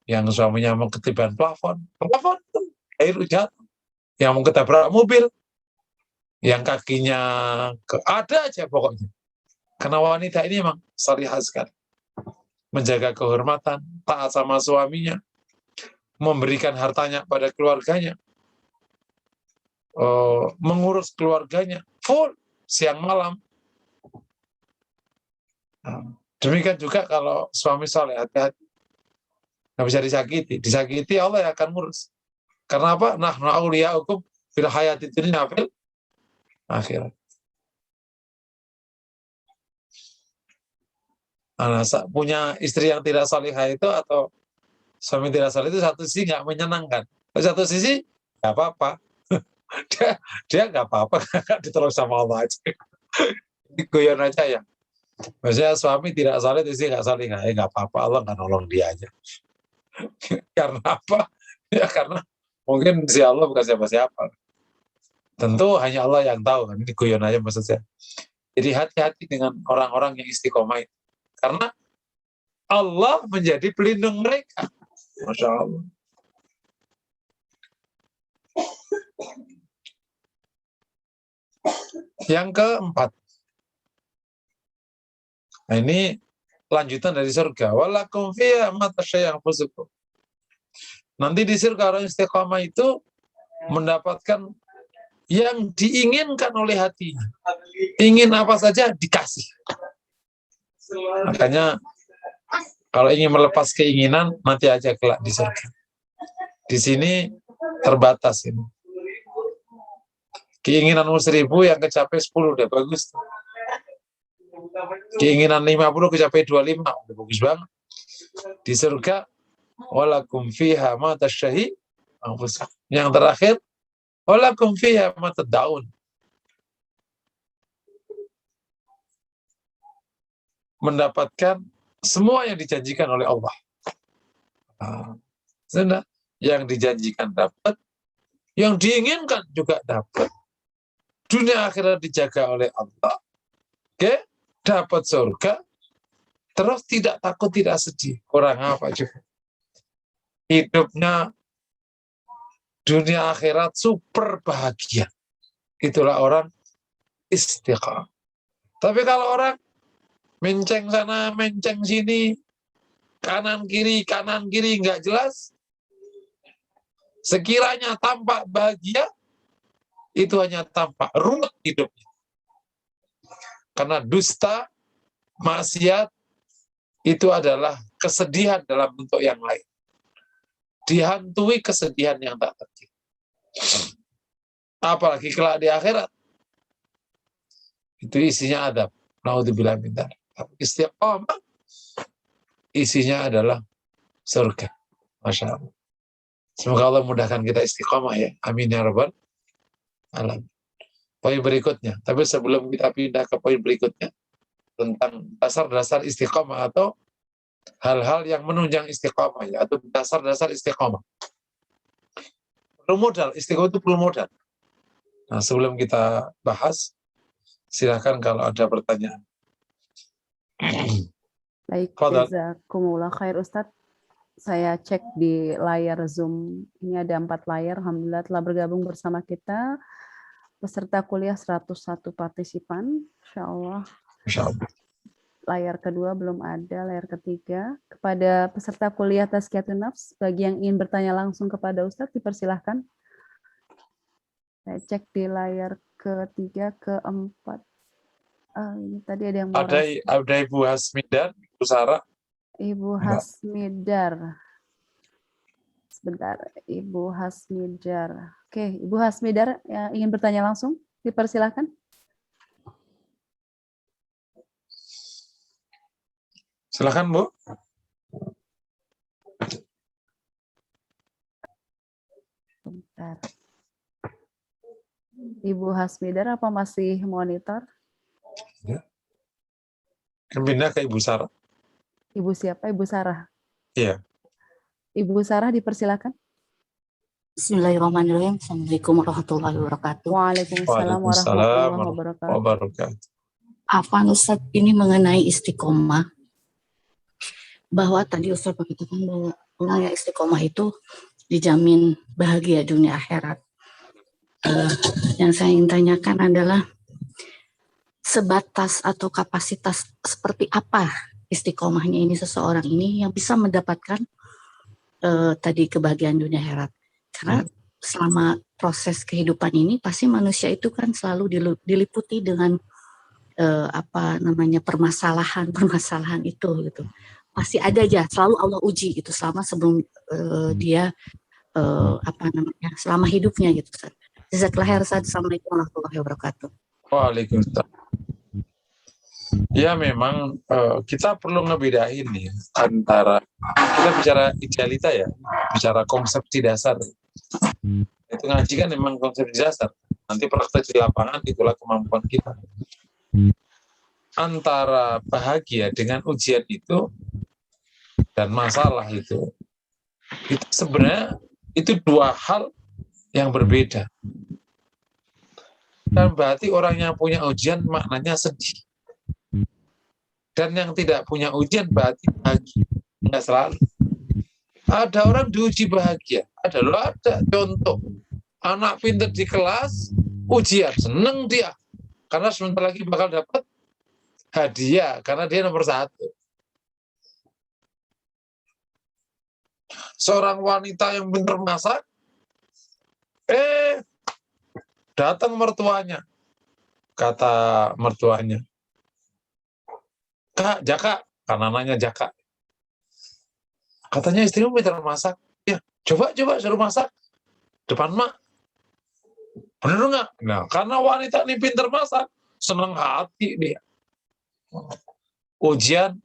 yang suaminya mau ketiban plafon itu air hujan, yang mau ketabrak mobil, yang kakinya ada aja pokoknya. Karena wanita ini memang salihah sekali, menjaga kehormatan, taat sama suaminya, memberikan hartanya pada keluarganya, mengurus keluarganya full siang malam. Demikian juga kalau suami saleh, hati-hati, nggak bisa disakiti Allah yang akan ngurus. Karena apa? Nahnu auliyaukum fil hayati dunya fil akhirat. Nah, punya istri yang tidak salihah itu atau suami tidak salih itu satu sisi nggak menyenangkan, satu sisi nggak apa-apa. dia nggak apa-apa, nggak ditolong sama Allah aja. Digoyon aja ya. Maksudnya suami tidak salih, istri nggak salih, nggak apa-apa, Allah nggak nolong dia aja. Karena apa? Ya karena mungkin si Allah bukan siapa-siapa. Tentu hanya Allah yang tahu. Ini guyon aja maksud saya. Jadi hati-hati dengan orang-orang yang istiqomah itu. Karena Allah menjadi pelindung mereka. Masya Allah. Yang keempat. Nah ini lanjutan dari surga. Walakum fiha ma tasyaa'u anfusukum. Nanti di surga orang istiqomah itu mendapatkan yang diinginkan oleh hatinya. Ingin apa saja dikasih. Makanya kalau ingin melepas keinginan, nanti aja kelak di surga. Di sini terbatas ini. Keinginanmu 1000 yang kecapai 10 udah bagus. Keinginan 50 kecapai 25 udah bagus banget. Di surga walakum fiha ma tasyahi anfusukum. Yang terakhir walakum fiha ma tad'un. Mendapatkan semua yang dijanjikan oleh Allah. Sudah, yang dijanjikan dapat, yang diinginkan juga dapat. Dunia akhirat dijaga oleh Allah. Oke, dapat surga, terus tidak takut, tidak sedih. Kurang apa juga. Hidupnya dunia akhirat super bahagia. Itulah orang istiqamah. Tapi kalau orang menceng sana, menceng sini, kanan kiri, nggak jelas, sekiranya tampak bahagia, itu hanya tampak ruwet hidupnya. Karena dusta, maksiat, itu adalah kesedihan dalam bentuk yang lain. Dihantui kesedihan yang tak terkira. Apalagi kelak di akhirat. Itu isinya adab. Naudzubillah min dzalik. Istiqamah isinya adalah surga. Masya Allah. Semoga Allah mudahkan kita istiqamah ya. Amin ya rabbal alamin. Poin berikutnya. Tapi sebelum kita pindah ke poin berikutnya tentang dasar-dasar istiqamah atau hal-hal yang menunjang istiqamah ya, atau dasar-dasar istiqamah. Perlu modal, istiqamah itu perlu modal. Nah, sebelum kita bahas, silakan kalau ada pertanyaan. Baik, Fadal. jazakumullah khair Ustadz. Saya cek di layar Zoom, ini ada 4 layar, Alhamdulillah telah bergabung bersama kita. Peserta kuliah 101 partisipan, Insya Allah. Insya Allah. Layar kedua belum ada, layar ketiga. Kepada peserta kuliah Tazkiyatun Nafs, bagi yang ingin bertanya langsung kepada Ustadz, dipersilahkan. Saya cek di layar ketiga, keempat. Ini tadi ada yang mau Ada Ibu Hasmidar, Ibu Sarah. Ibu Hasmidar. Sebentar, Ibu Hasmidar. Oke, Ibu Hasmidar yang ingin bertanya langsung, dipersilahkan. Silakan, Bu. Bentar. Ibu Hasmidar apa masih monitor? Ya. Pindah ke Ibu Sarah. Ibu siapa? Ibu Sarah. Iya. Ibu Sarah dipersilakan. Bismillahirrahmanirrahim. Assalamualaikum warahmatullahi wabarakatuh. Waalaikumsalam warahmatullahi wabarakatuh. Afwan Ustaz, ini mengenai istiqomah. Bahwa tadi Ustaz mengatakan bahwa orang yang istiqomah itu dijamin bahagia dunia akhirat. Yang saya ingin tanyakan adalah sebatas atau kapasitas seperti apa istiqomahnya ini seseorang ini yang bisa mendapatkan tadi kebahagiaan dunia akhirat. Karena selama proses kehidupan ini pasti manusia itu kan selalu diliputi dengan permasalahan itu gitu. Pasti ada aja, selalu Allah uji gitu selama sebelum dia selama hidupnya gitu. Jazakallahu khairan. Assalamualaikum warahmatullahi wabarakatuh. Waalaikumsalam. Ya memang kita perlu ngebedain nih antara kita bicara idealita ya, bicara konsepsi dasar. Itu ngaji kan memang konsepsi dasar. Nanti praktek di lapangan itulah kemampuan kita. Antara bahagia dengan ujian itu dan masalah itu sebenarnya itu dua hal yang berbeda. Dan berarti orang yang punya ujian maknanya sedih. Dan yang tidak punya ujian berarti bahagia. Enggak selalu. Ada orang diuji bahagia. Ada contoh. Anak pintar di kelas, ujian. Seneng dia. Karena sebentar lagi bakal dapat hadiah. Karena dia nomor 1. Seorang wanita yang pintar masak, datang mertuanya. Kata mertuanya, Kak, Jaka, kan namanya Jaka. Katanya istrimu pintar masak. Ya, coba suruh masak. Depan mak. Bener nggak? Nah, karena wanita ini pintar masak, senang hati dia. Ujian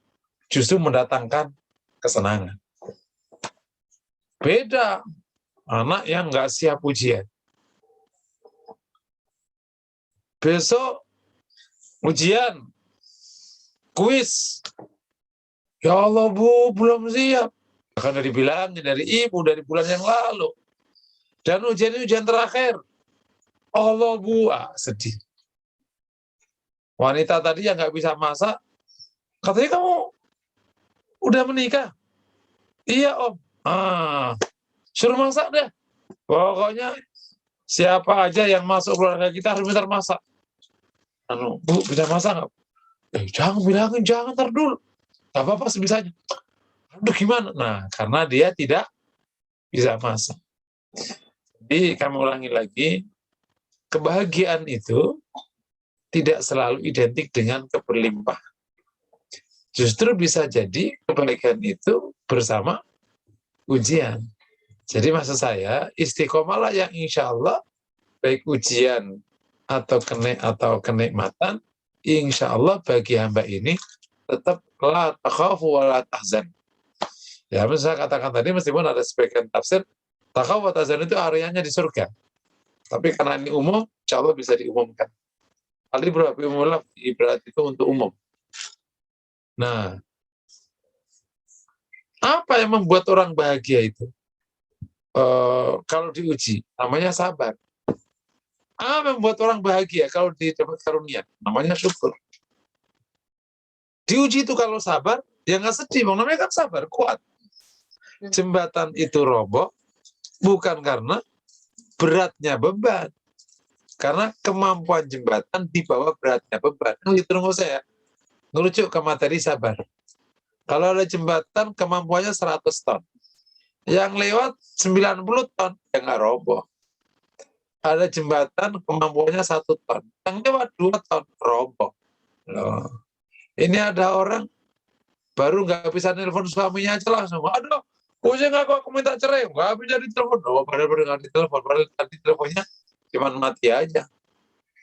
justru mendatangkan kesenangan. Beda anak yang nggak siap ujian. Besok ujian, kuis. Ya Allah Bu, belum siap. Karena dibilangin dari ibu dari bulan yang lalu. Dan ujian ini ujian terakhir. Allah Bu, sedih. Wanita tadi yang nggak bisa masak, katanya kamu udah menikah? Iya Om. Suruh masak deh. Pokoknya siapa aja yang masuk keluarga kita harus pintar masak. Bu, bisa masak nggak? Jangan bilangin, jangan, ntar dulu. Gak apa-apa sebisanya. Aduh gimana? Nah, karena dia tidak bisa masak. Jadi kami ulangi lagi, kebahagiaan itu tidak selalu identik dengan keberlimpahan. Justru bisa jadi kebahagiaan itu bersama ujian. Jadi maksud saya, istiqomahlah yang insya Allah, baik ujian atau kenikmatan, insya Allah bagi hamba ini tetap la takhafu wa la tahzan. Ya, saya katakan tadi, meskipun ada sebagian tafsir, takhafu wa tahzan itu areanya di surga. Tapi karena ini umum, insya Allah bisa diumumkan. Al-ibrah bi umumil lafzi, berarti itu untuk umum. Nah, apa yang membuat orang bahagia itu? Kalau diuji, namanya sabar. Apa yang membuat orang bahagia kalau didapat karunia? Namanya syukur. Diuji itu kalau sabar, ya nggak sedih. Namanya kan sabar, kuat. Jembatan itu roboh bukan karena beratnya beban, karena kemampuan jembatan di bawah beratnya beban. Itu tunggu saya ngerujuk ke materi sabar. Kalau ada jembatan kemampuannya 100 ton, yang lewat 90 ton, ya nggak roboh. Ada jembatan kemampuannya 1 ton, yang lewat 2 ton, roboh. Loh. Ini ada orang baru nggak bisa nelpon suaminya aja langsung, aduh, pusing aku minta cerai, nggak bisa ditelepon. Oh, padahal nggak ditelepon, padahal tadi teleponnya cuma mati aja.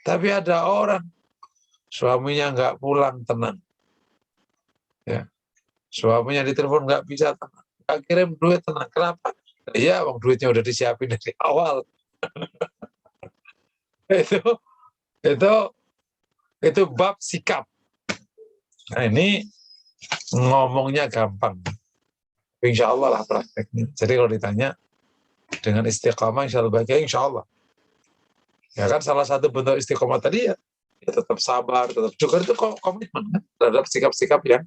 Tapi ada orang suaminya nggak pulang tenang, ya, suaminya ditelepon nggak bisa tenang, nggak kirim duit tenang. Kenapa? Iya, uang duitnya udah disiapin dari awal. itu bab sikap. Nah, ini ngomongnya gampang, insya Allah lah prakteknya. Jadi kalau ditanya dengan istiqamah, insya Allah bahagia, insya Allah. Ya kan salah satu bentuk istiqamah tadi ya tetap sabar, tetap juga itu komitmen kan, terhadap sikap-sikap yang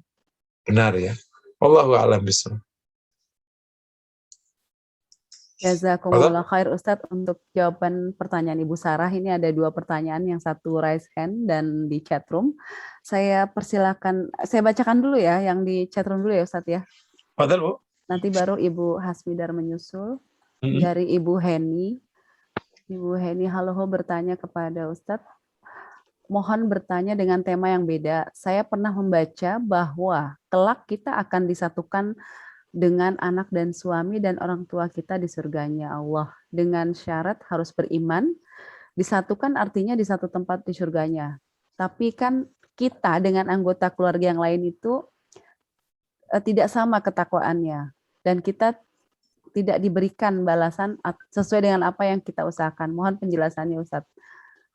benar ya. Wallahu a'lam bishawab. Jazakumullah khair Ustadz untuk jawaban pertanyaan Ibu Sarah. Ini ada 2 pertanyaan, yang satu raise hand dan di chat room. Saya persilakan, saya bacakan dulu ya yang di chat room dulu ya Ustadz ya. Padahal Bu. Nanti baru Ibu Hasmidar menyusul. Dari Ibu Heni. Ibu Heni Haloho bertanya kepada Ustadz, mohon bertanya dengan tema yang beda. Saya pernah membaca bahwa kelak kita akan disatukan dengan anak dan suami dan orang tua kita di surganya Allah. Dengan syarat harus beriman, disatukan artinya di satu tempat di surganya. Tapi kan kita dengan anggota keluarga yang lain itu tidak sama ketakwaannya. Dan kita tidak diberikan balasan sesuai dengan apa yang kita usahakan. Mohon penjelasannya Ustadz.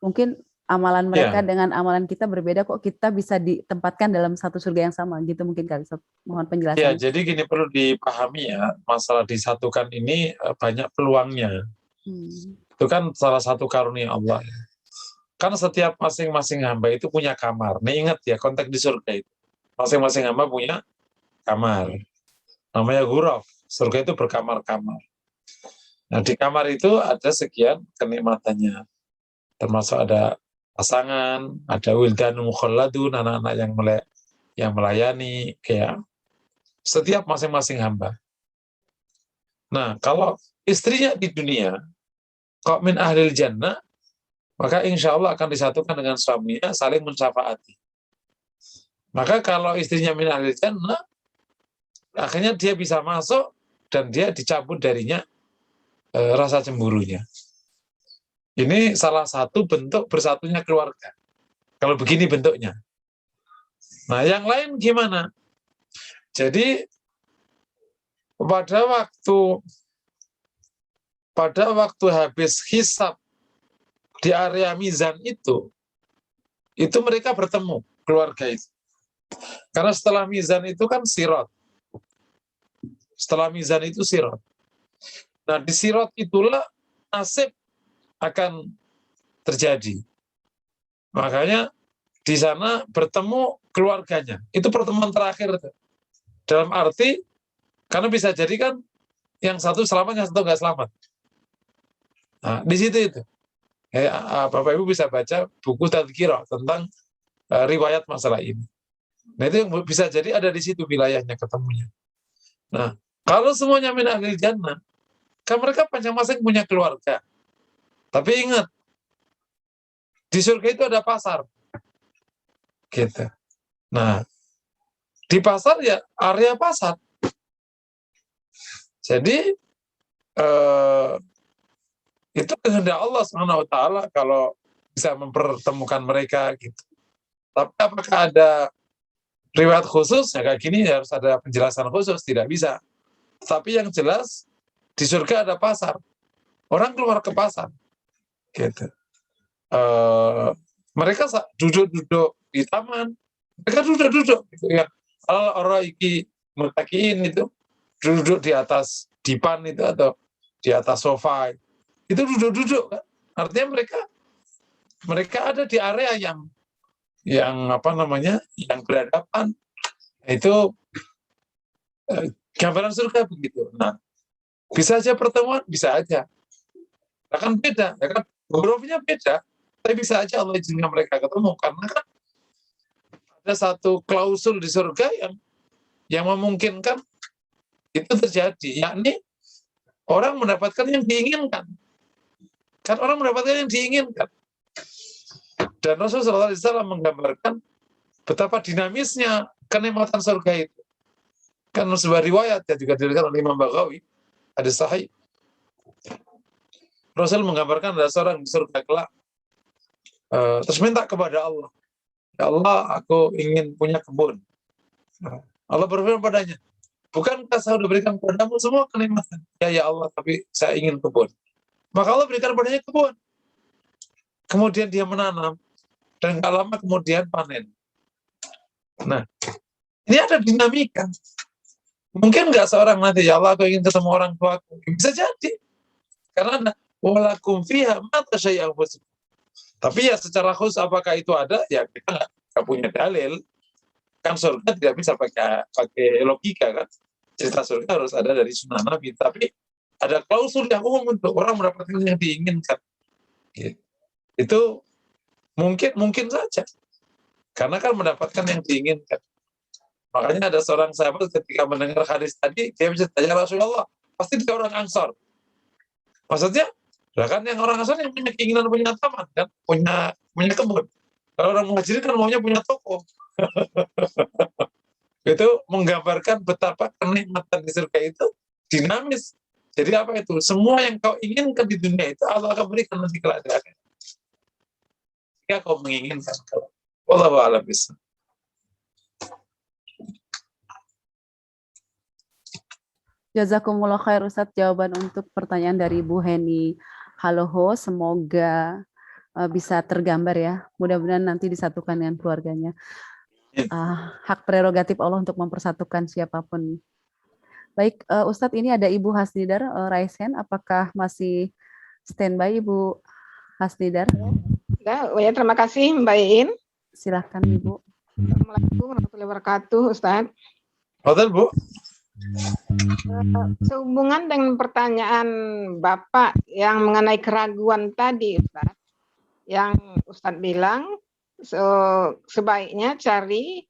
Mungkin amalan mereka dengan amalan kita berbeda, kok kita bisa ditempatkan dalam satu surga yang sama gitu mungkin kali. Mohon penjelasan. Ya, jadi gini perlu dipahami ya, masalah disatukan ini banyak peluangnya. Itu kan salah satu karunia Allah. Kan setiap masing-masing hamba itu punya kamar. Nih ingat ya, konteks di surga itu. Masing-masing hamba punya kamar. Namanya ghuraf. Surga itu berkamar-kamar. Nah, di kamar itu ada sekian kenikmatannya. Termasuk ada pasangan, ada wildan mukhalladun, anak-anak yang melayani, kayak setiap masing-masing hamba. Nah, kalau istrinya di dunia, kok min ahlil jannah, maka insya Allah akan disatukan dengan suaminya, saling mensyafaati. Maka kalau istrinya min ahlil jannah, akhirnya dia bisa masuk dan dia dicabut darinya rasa cemburunya. Ini salah satu bentuk bersatunya keluarga. Kalau begini bentuknya. Nah, yang lain gimana? Jadi pada waktu habis hisab di area mizan itu mereka bertemu keluarga itu. Karena setelah mizan itu kan sirat. Setelah mizan itu sirat. Nah, di sirat itulah nasib akan terjadi. Makanya di sana bertemu keluarganya. Itu pertemuan terakhir. Dalam arti, karena bisa jadi kan yang satu selamat, yang satu nggak selamat. Nah, di situ itu. Bapak Ibu bisa baca buku Tadhkirah tentang riwayat masalah ini. Nah, itu yang bisa jadi ada di situ wilayahnya ketemunya. Nah, kalau semuanya min ahlil jannah, kan mereka masing-masing punya keluarga. Tapi ingat, di surga itu ada pasar. Gitu. Nah, di pasar ya area pasar. Jadi itu kehendak Allah SWT kalau bisa mempertemukan mereka gitu. Tapi apakah ada riwayat khusus? Ya kayak gini harus ada penjelasan khusus, tidak bisa. Tapi yang jelas di surga ada pasar. Orang keluar ke pasar. Gitu. Mereka duduk-duduk di taman, mereka duduk-duduk gitu ya. Al-Araiki mutakiin itu duduk di atas dipan itu atau di atas sofa itu duduk-duduk kan. Artinya mereka ada di area yang yang berhadapan Itu gambaran surga begitu. Nah, bisa aja pertemuan, bisa aja. Akan beda, ya kan? Hurufnya beda, tapi bisa aja Allah izinkan mereka ketemu karena kan ada satu klausul di surga yang memungkinkan itu terjadi, yakni orang mendapatkan yang diinginkan. Kan orang mendapatkan yang diinginkan. Dan Rasulullah SAW menggambarkan betapa dinamisnya kenikmatan surga itu. Kan sebuah riwayat yang juga diriwayatkan oleh Imam Baghawi, ada sahih. Rasul menggambarkan ada seorang di surga kelak, terus minta kepada Allah, ya Allah, aku ingin punya kebun. Allah berfirman padanya, bukankah saya sudah berikan kepadamu semua kenikmatan? Ya Allah, tapi saya ingin kebun. Maka Allah berikan padanya kebun. Kemudian dia menanam, dan gak lama kemudian panen. Nah, ini ada dinamika. Mungkin nggak seorang nanti, ya Allah, aku ingin ketemu orang tuaku. Bisa jadi. Karena walakum fiha ma tasyaa'u. Tapi ya secara khusus apakah itu ada? Ya kita nggak punya dalil. Kan surga tidak bisa pakai logika kan. Cerita surga harus ada dari sunnah Nabi. Tapi ada klausul yang umum untuk orang mendapatkan yang diinginkan. Itu mungkin saja. Karena kan mendapatkan yang diinginkan. Makanya ada seorang sahabat ketika mendengar hadis tadi, dia bisa tanya Rasulullah, pasti dia orang Ansor. Maksudnya, kan yang orang Ansor yang punya keinginan punya taman, kan? Punya kebun. Kalau orang Muhajirin kan maunya punya toko. Itu menggambarkan betapa kenikmatan di surga itu dinamis. Jadi apa itu? Semua yang kau inginkan di dunia itu Allah akan berikan nanti kelak di akhirat. Jika kau menginginkan. Wallahu a'lam bishawab. Jazakumullah khair Ustadz, jawaban untuk pertanyaan dari Bu Heni Haloho, semoga bisa tergambar ya, mudah-mudahan nanti disatukan dengan keluarganya. Hak prerogatif Allah untuk mempersatukan siapapun. Baik, Ustadz, ini ada Ibu Hasnidar Raisen, apakah masih standby Ibu Hasnidar? Ya, terima kasih Mbak Iin. Silakan Ibu. Assalamualaikum warahmatullahi wabarakatuh, Ustadz. Betul, Bu. Sehubungan dengan pertanyaan Bapak yang mengenai keraguan tadi, Ustadz, yang Ustadz bilang sebaiknya cari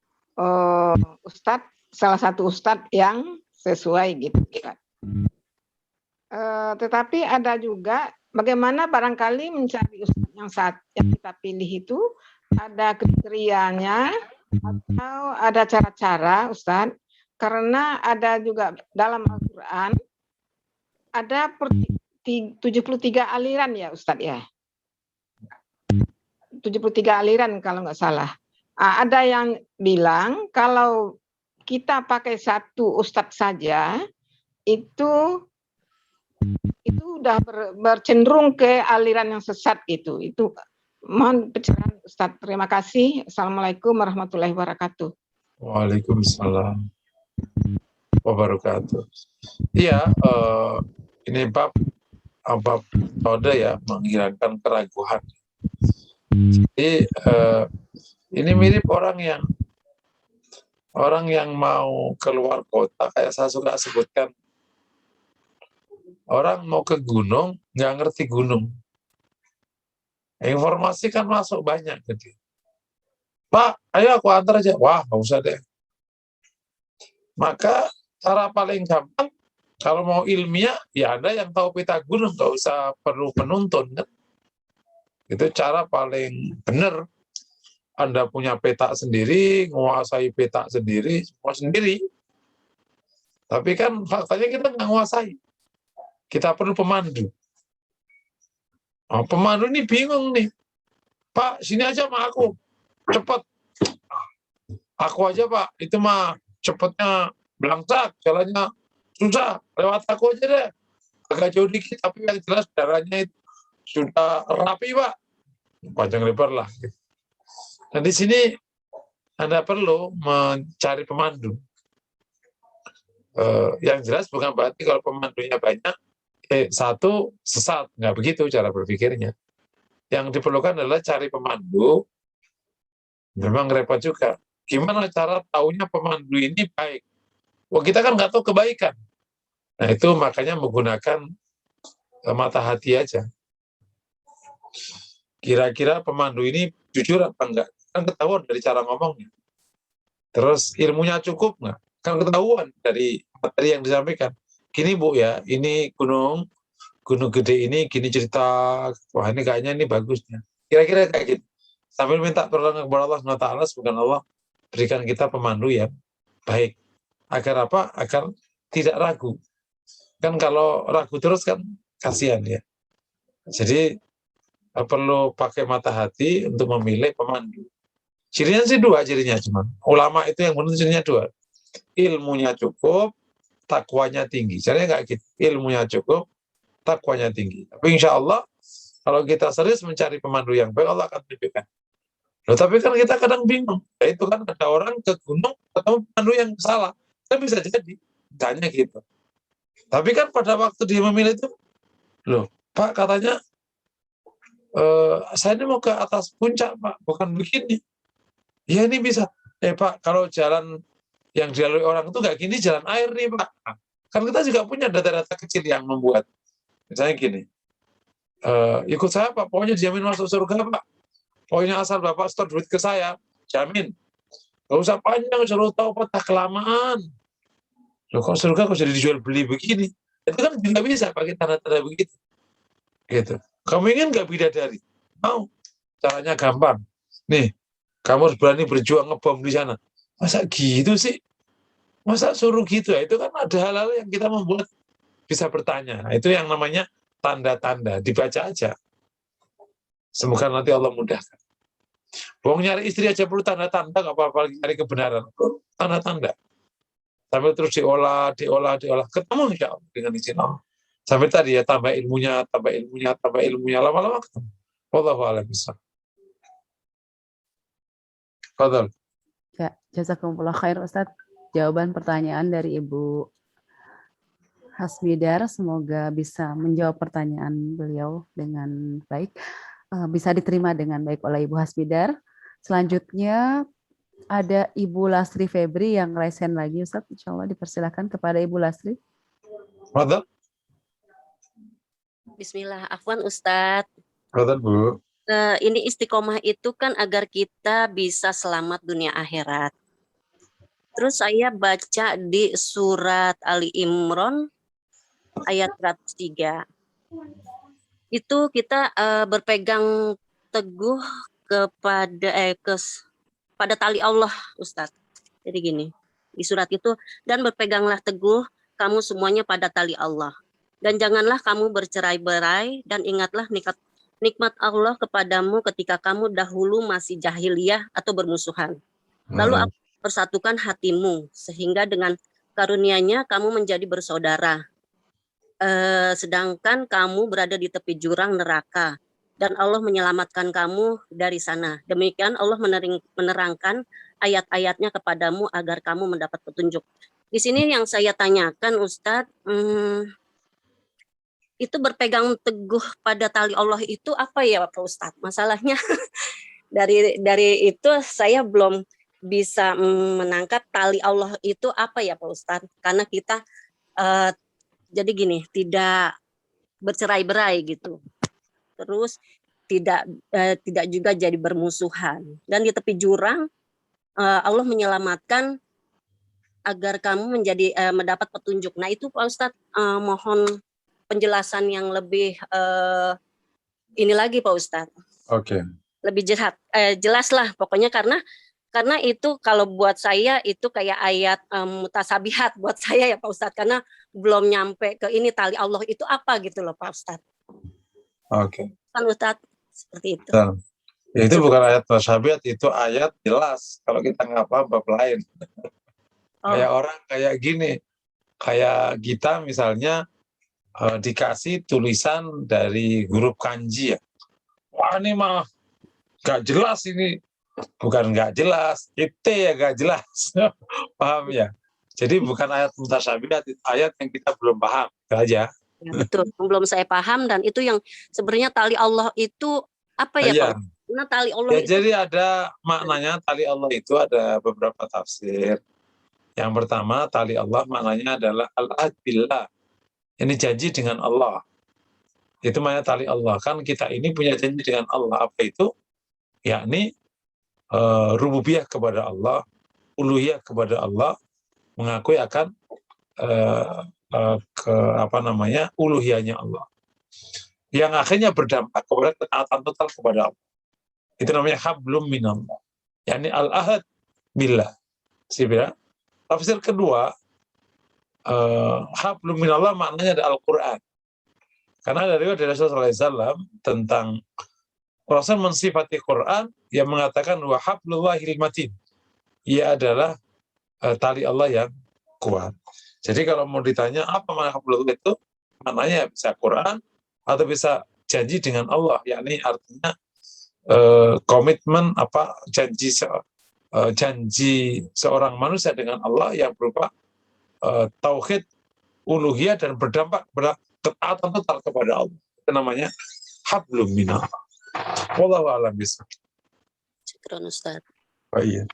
Ustadz, salah satu Ustadz yang sesuai gitu. Tetapi ada juga bagaimana barangkali mencari Ustadz yang kita pilih itu ada kriterianya atau ada cara-cara, Ustadz. Karena ada juga dalam Al-Quran ada 73 aliran ya Ustadz ya. 73 aliran kalau nggak salah. Ada yang bilang kalau kita pakai satu Ustadz saja itu udah bercenderung ke aliran yang sesat gitu. Itu mohon pencerahan Ustadz. Terima kasih. Assalamualaikum warahmatullahi wabarakatuh. Waalaikumsalam wabarakatuh. Iya, ini bab metode ya, menghilangkan keraguan. Jadi ini mirip orang yang mau keluar kota, kayak saya suka sebutkan, orang mau ke gunung nggak ngerti gunung, informasi kan masuk banyak gitu. Pak, ayo aku antar aja. Wah, nggak usah deh. Maka cara paling gampang kalau mau ilmiah, ya Anda yang tahu peta gunung, nggak usah perlu penuntun kan. Itu cara paling benar. Anda punya peta sendiri, menguasai peta sendiri, semua sendiri. Tapi kan faktanya kita nggak menguasai. Kita perlu pemandu. Pemandu ini bingung nih. Pak, sini aja sama aku. Cepat. Aku aja Pak, itu mah cepatnya belangsak, jalannya susah, lewat aku aja deh. Agak jauh dikit, tapi yang jelas darahnya itu sudah rapi Pak. Panjang lebar lah. Dan di sini Anda perlu mencari pemandu. Yang jelas bukan berarti kalau pemandunya banyak, satu sesat, nggak begitu cara berpikirnya. Yang diperlukan adalah cari pemandu, memang repot juga. Gimana cara taunya pemandu ini baik? Wah, kita kan nggak tahu kebaikan. Nah, itu makanya menggunakan mata hati aja. Kira-kira pemandu ini jujur apa enggak? Kan ketahuan dari cara ngomongnya. Terus ilmunya cukup nggak? Kan ketahuan dari materi yang disampaikan. Gini Bu ya, ini gunung gede ini, gini cerita, wah ini kayaknya ini bagusnya. Kira-kira kayak gitu. Sambil minta pertolongan kepada Allah SWT, semoga Allah berikan kita pemandu yang baik. Agar apa? Agar tidak ragu. Kan kalau ragu terus kan kasihan ya. Jadi perlu pakai mata hati untuk memilih pemandu. Cirinya sih dua, cirinya cuma. Ulama itu yang benar cirinya dua. Ilmunya cukup, takwanya tinggi. Caranya nggak gitu. Ilmunya cukup, takwanya tinggi. Tapi insya Allah, kalau kita serius mencari pemandu yang baik, Allah akan tunjukkan. Loh, tapi kan kita kadang bingung. Ya, itu kan ada orang ke gunung ketemu pemandu yang salah. Kan bisa jadi. Tanya gitu. Tapi kan pada waktu dia memilih itu, loh, Pak katanya, saya ini mau ke atas puncak, Pak. Bukan begini. Ya ini bisa. Pak, kalau jalan yang dilalui orang itu nggak gini, jalan air nih, Pak. Kan kita juga punya data-data kecil yang membuat. Misalnya gini, ikut saya Pak, pokoknya dijamin masuk surga Pak. Pokoknya asal Bapak store duit ke saya, jamin. Gak usah panjang, suruh tahu patah kelamaan. Loh kok surga kok jadi dijual beli begini? Itu kan juga bisa pakai tanda-tanda begitu. Gitu. Kamu ingin gak bidadari? Mau. Caranya gampang. Nih, kamu harus berani berjuang ngebom di sana. Masa gitu sih? Masa suruh gitu ya? Itu kan ada hal-hal yang kita membuat bisa bertanya. Nah, itu yang namanya tanda-tanda, dibaca aja. Semoga nanti Allah mudahkan. Bohong nyari istri aja perlu tanda-tanda, nggak apa-apa nyari kebenaran. Tanda-tanda. Sampai terus diolah. Ketemu insya Allah dengan izin Allah. Sampai tadi ya, tambah ilmunya. Lama-lama ketemu. Wallahu a'lam bishawab. Fadhal. Ya, jazakumullah khair Ustadz. Jawaban pertanyaan dari Ibu Hasmidar, semoga bisa menjawab pertanyaan beliau dengan baik. Bisa diterima dengan baik oleh Ibu Hasmidar. Selanjutnya ada Ibu Lasri Febri yang raise hand lagi, Ustaz. Insya Allah dipersilakan kepada Ibu Lasri. Fadhal. Bismillah, afwan Ustadz. Fadhal Bu. Ini istiqomah itu kan agar kita bisa selamat dunia akhirat. Terus saya baca di surat Ali Imran ayat 103. Itu kita berpegang teguh pada tali Allah, Ustadz. Jadi gini, di surat itu, dan berpeganglah teguh kamu semuanya pada tali Allah. Dan janganlah kamu bercerai-berai, dan ingatlah nikmat Allah kepadamu ketika kamu dahulu masih jahiliyah atau bermusuhan. Lalu aku persatukan hatimu, sehingga dengan karunia-Nya kamu menjadi bersaudara. Sedangkan kamu berada di tepi jurang neraka dan Allah menyelamatkan kamu dari sana. Demikian Allah menerangkan ayat-ayatnya kepadamu agar kamu mendapat petunjuk. Di sini yang saya tanyakan Ustadz, itu berpegang teguh pada tali Allah itu apa ya Pak Ustadz? Masalahnya dari itu saya belum bisa menangkap tali Allah itu apa ya Pak Ustadz? Karena kita jadi gini, tidak bercerai-berai gitu. Terus tidak juga jadi bermusuhan. Dan di tepi jurang Allah menyelamatkan agar kamu mendapat petunjuk. Nah itu Pak Ustadz, mohon penjelasan yang lebih ini lagi Pak Ustadz. Oke. Lebih jelas lah pokoknya karena itu kalau buat saya itu kayak ayat mutasabihat buat saya ya Pak Ustadz, karena belum nyampe ke ini tali Allah itu apa gitu loh Pak Ustadz. Oke. Kan Ustadz seperti itu. Dan, itu bukan ayat mutasabihat, itu ayat jelas. Kalau kita nggak paham bab lain. Kayak orang kayak gini, kayak kita misalnya dikasih tulisan dari huruf kanji ya. Wah ini mah nggak jelas ini. Bukan nggak jelas, itu ya nggak jelas. Paham ya? Jadi bukan ayat mutasabihat, itu ayat yang kita belum paham. Itu aja. Ya, betul, belum saya paham dan itu yang sebenarnya tali Allah itu apa ya Pak? Nah, tali Allah Ya, itu jadi ada maknanya tali Allah itu ada beberapa tafsir. Yang pertama, tali Allah maknanya adalah al-ahd billah. Ini janji dengan Allah. Itu maknanya tali Allah. Kan kita ini punya janji dengan Allah. Apa itu? Yakni rububiyah kepada Allah, uluhiyah kepada Allah, mengakui akan uluhiyahnya Allah. Yang akhirnya berdampak kepada ketaatan total kepada Allah. Itu namanya hablum minallah. Yakni al-ahad billah. Ya. Tafsir kedua, hablum minallah maknanya ada Al-Quran. Karena ada riwayat dari Rasulullah SAW tentang Rasul mensifati Quran yang mengatakan wa hablullahil matin. Ia adalah tali Allah yang kuat. Jadi kalau mau ditanya apa makna hablullah itu, maknanya bisa Quran atau bisa janji dengan Allah, yakni artinya komitmen janji seorang manusia dengan Allah yang berupa tauhid, uluhiyah dan berdampak pada ketaatan total kepada Allah. Itu namanya hablum minallah. Wallahu a'lam bishawab. Syukran Ustaz. Oh iya.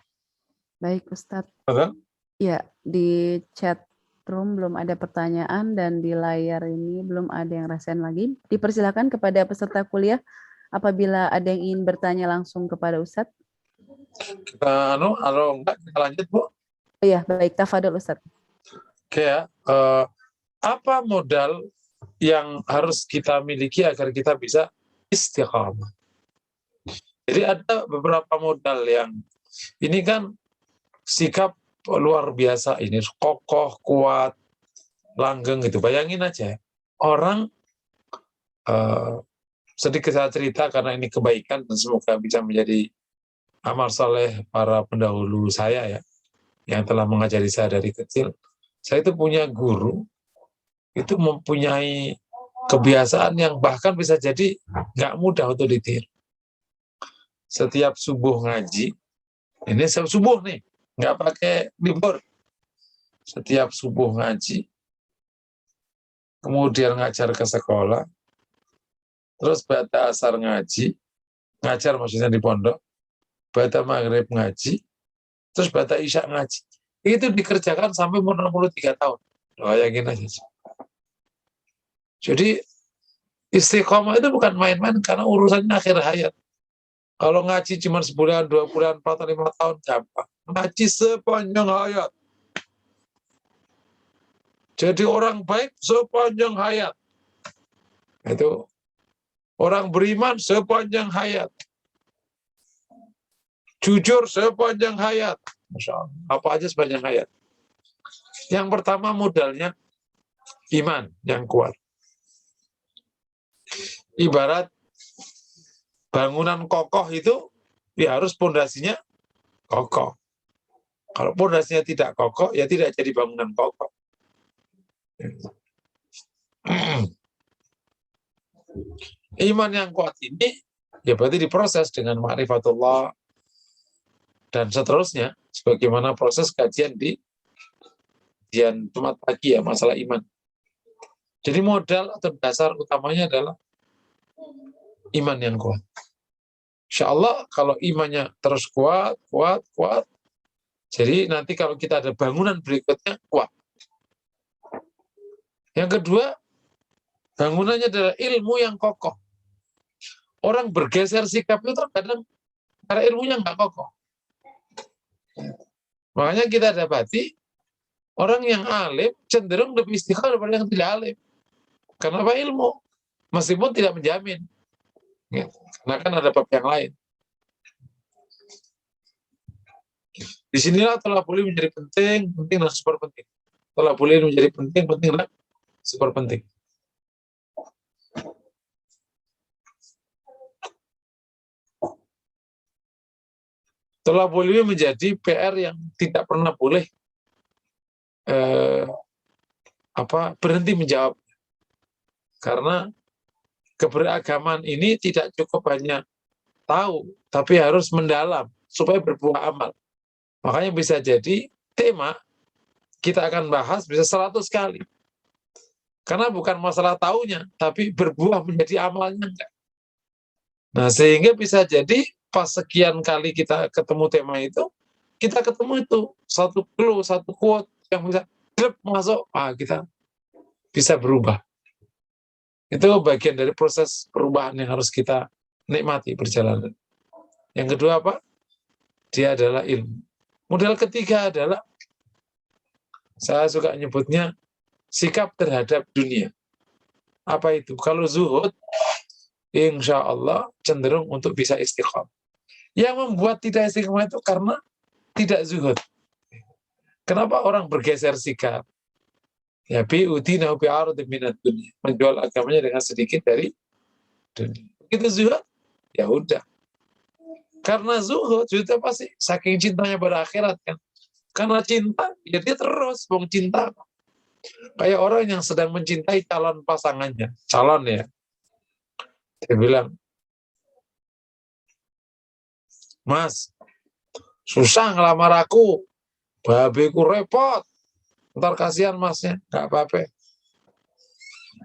Baik Ustadz. Betul? Ya, di chat room belum ada pertanyaan dan di layar ini belum ada yang rasain lagi. Dipersilakan kepada peserta kuliah apabila ada yang ingin bertanya langsung kepada Ustadz. Kita enggak kita lanjut, Bu. Oh iya, baik, tafadhol Ustadz. Oke ya. Apa modal yang harus kita miliki agar kita bisa istiqamah? Jadi ada beberapa modal yang ini kan sikap luar biasa, ini kokoh, kuat, langgeng gitu. Bayangin aja, orang sedikit saya cerita karena ini kebaikan dan semoga bisa menjadi amal soleh para pendahulu saya ya, yang telah mengajari saya dari kecil. Saya itu punya guru, itu mempunyai kebiasaan yang bahkan bisa jadi nggak mudah untuk ditiru. Setiap subuh ngaji, ini subuh nih, nggak pakai libur. Setiap subuh ngaji, kemudian ngajar ke sekolah, terus ba'da asar ngaji, ngajar maksudnya di pondok, ba'da maghrib ngaji, terus ba'da isya ngaji. Itu dikerjakan sampai umur 63 tahun. Bayangin aja. Jadi istiqomah itu bukan main-main karena urusannya akhir hayat. Kalau ngaji cuma sebulan, 2 bulan, 4 atau 5 tahun, gampang. Ngaji sepanjang hayat. Jadi orang baik sepanjang hayat. Itu orang beriman sepanjang hayat. Jujur sepanjang hayat. Masya Allah. Apa aja sepanjang hayat. Yang pertama modalnya iman yang kuat. Ibarat bangunan kokoh itu ya harus pondasinya kokoh. Kalau pondasinya tidak kokoh, ya tidak jadi bangunan kokoh. Iman yang kuat ini ya berarti diproses dengan ma'rifatullah dan seterusnya, sebagaimana proses kajian di Jumat pagi ya, masalah iman. Jadi modal atau dasar utamanya adalah iman yang kuat. Insya Allah kalau imannya terus kuat, jadi nanti kalau kita ada bangunan berikutnya kuat. Yang kedua, bangunannya adalah ilmu yang kokoh. Orang bergeser sikapnya terkadang karena ilmunya nggak kokoh. Makanya kita dapati orang yang alim cenderung lebih istiqomah daripada yang tidak alim. Kenapa? Ilmu. Meskipun tidak menjamin. Karena kan ada bab yang lain. Disinilah thalabul ilmi menjadi penting dan super penting. Thalabul ilmi menjadi penting dan super penting. Thalabul ilmi menjadi PR yang tidak pernah boleh berhenti menjawab. Karena keberagaman ini tidak cukup hanya tahu, tapi harus mendalam supaya berbuah amal. Makanya bisa jadi tema kita akan bahas bisa 100 kali. Karena bukan masalah taunya, tapi berbuah menjadi amalnya enggak. Nah, sehingga bisa jadi pas sekian kali kita ketemu tema itu, kita ketemu itu satu clue, satu quote yang bisa masuk, kita bisa berubah. Itu bagian dari proses perubahan yang harus kita nikmati perjalanan. Yang kedua apa? Dia adalah ilmu. Model ketiga adalah, saya suka nyebutnya sikap terhadap dunia. Apa itu? Kalau zuhud, insya Allah cenderung untuk bisa istiqomah. Yang membuat tidak istiqomah itu karena tidak zuhud. Kenapa orang bergeser sikap? Ya, bi'udinahu bi'arudin minat dunia. Menjual agamanya dengan sedikit dari dunia. Begitu zuhud, ya udah. Karena zuhud pasti saking cintanya pada akhirat kan. Karena cinta, ya dia terus mau cinta. Kayak orang yang sedang mencintai calon pasangannya. Calon ya. Dia bilang, Mas, susah ngelamar aku. Babeku repot. Ntar kasihan masnya. Gak apa-apa.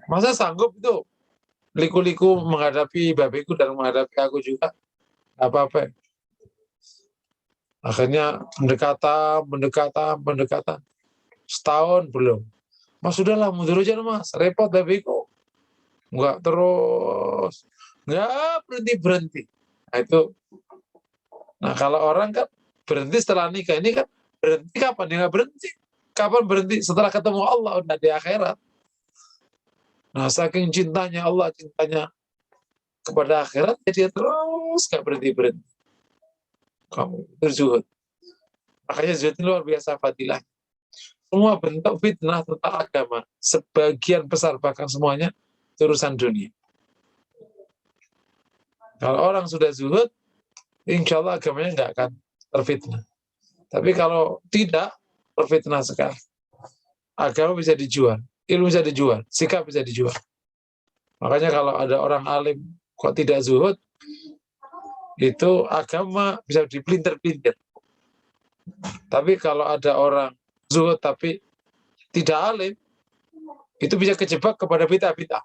Masa sanggup itu liku-liku menghadapi babeku dan menghadapi aku juga? Gak apa-apa. Akhirnya mendekatan. Setahun belum. Mas, sudahlah, mundur aja mas. Repot babeku. Enggak terus. Enggak berhenti. Nah, itu. Nah, kalau orang kan berhenti setelah nikah. Ini kan berhenti kapan? Dia nggak berhenti. Kapan berhenti? Setelah ketemu Allah, udah di akhirat. Nah, saking cintanya Allah, cintanya kepada akhirat, dia terus nggak berhenti. Kamu berzuhud. Makanya zuhud ini luar biasa fadilah. Semua bentuk fitnah tentang agama, sebagian besar bahkan semuanya, itu urusan dunia. Kalau orang sudah zuhud, insya Allah agamanya nggak akan terfitnah. Tapi kalau tidak, terfitnah sekali. Agama bisa dijual, ilmu bisa dijual, sikap bisa dijual. Makanya kalau ada orang alim kok tidak zuhud, itu agama bisa dipelintir-pelintir. Tapi kalau ada orang zuhud tapi tidak alim, itu bisa kejebak kepada bid'ah-bid'ah.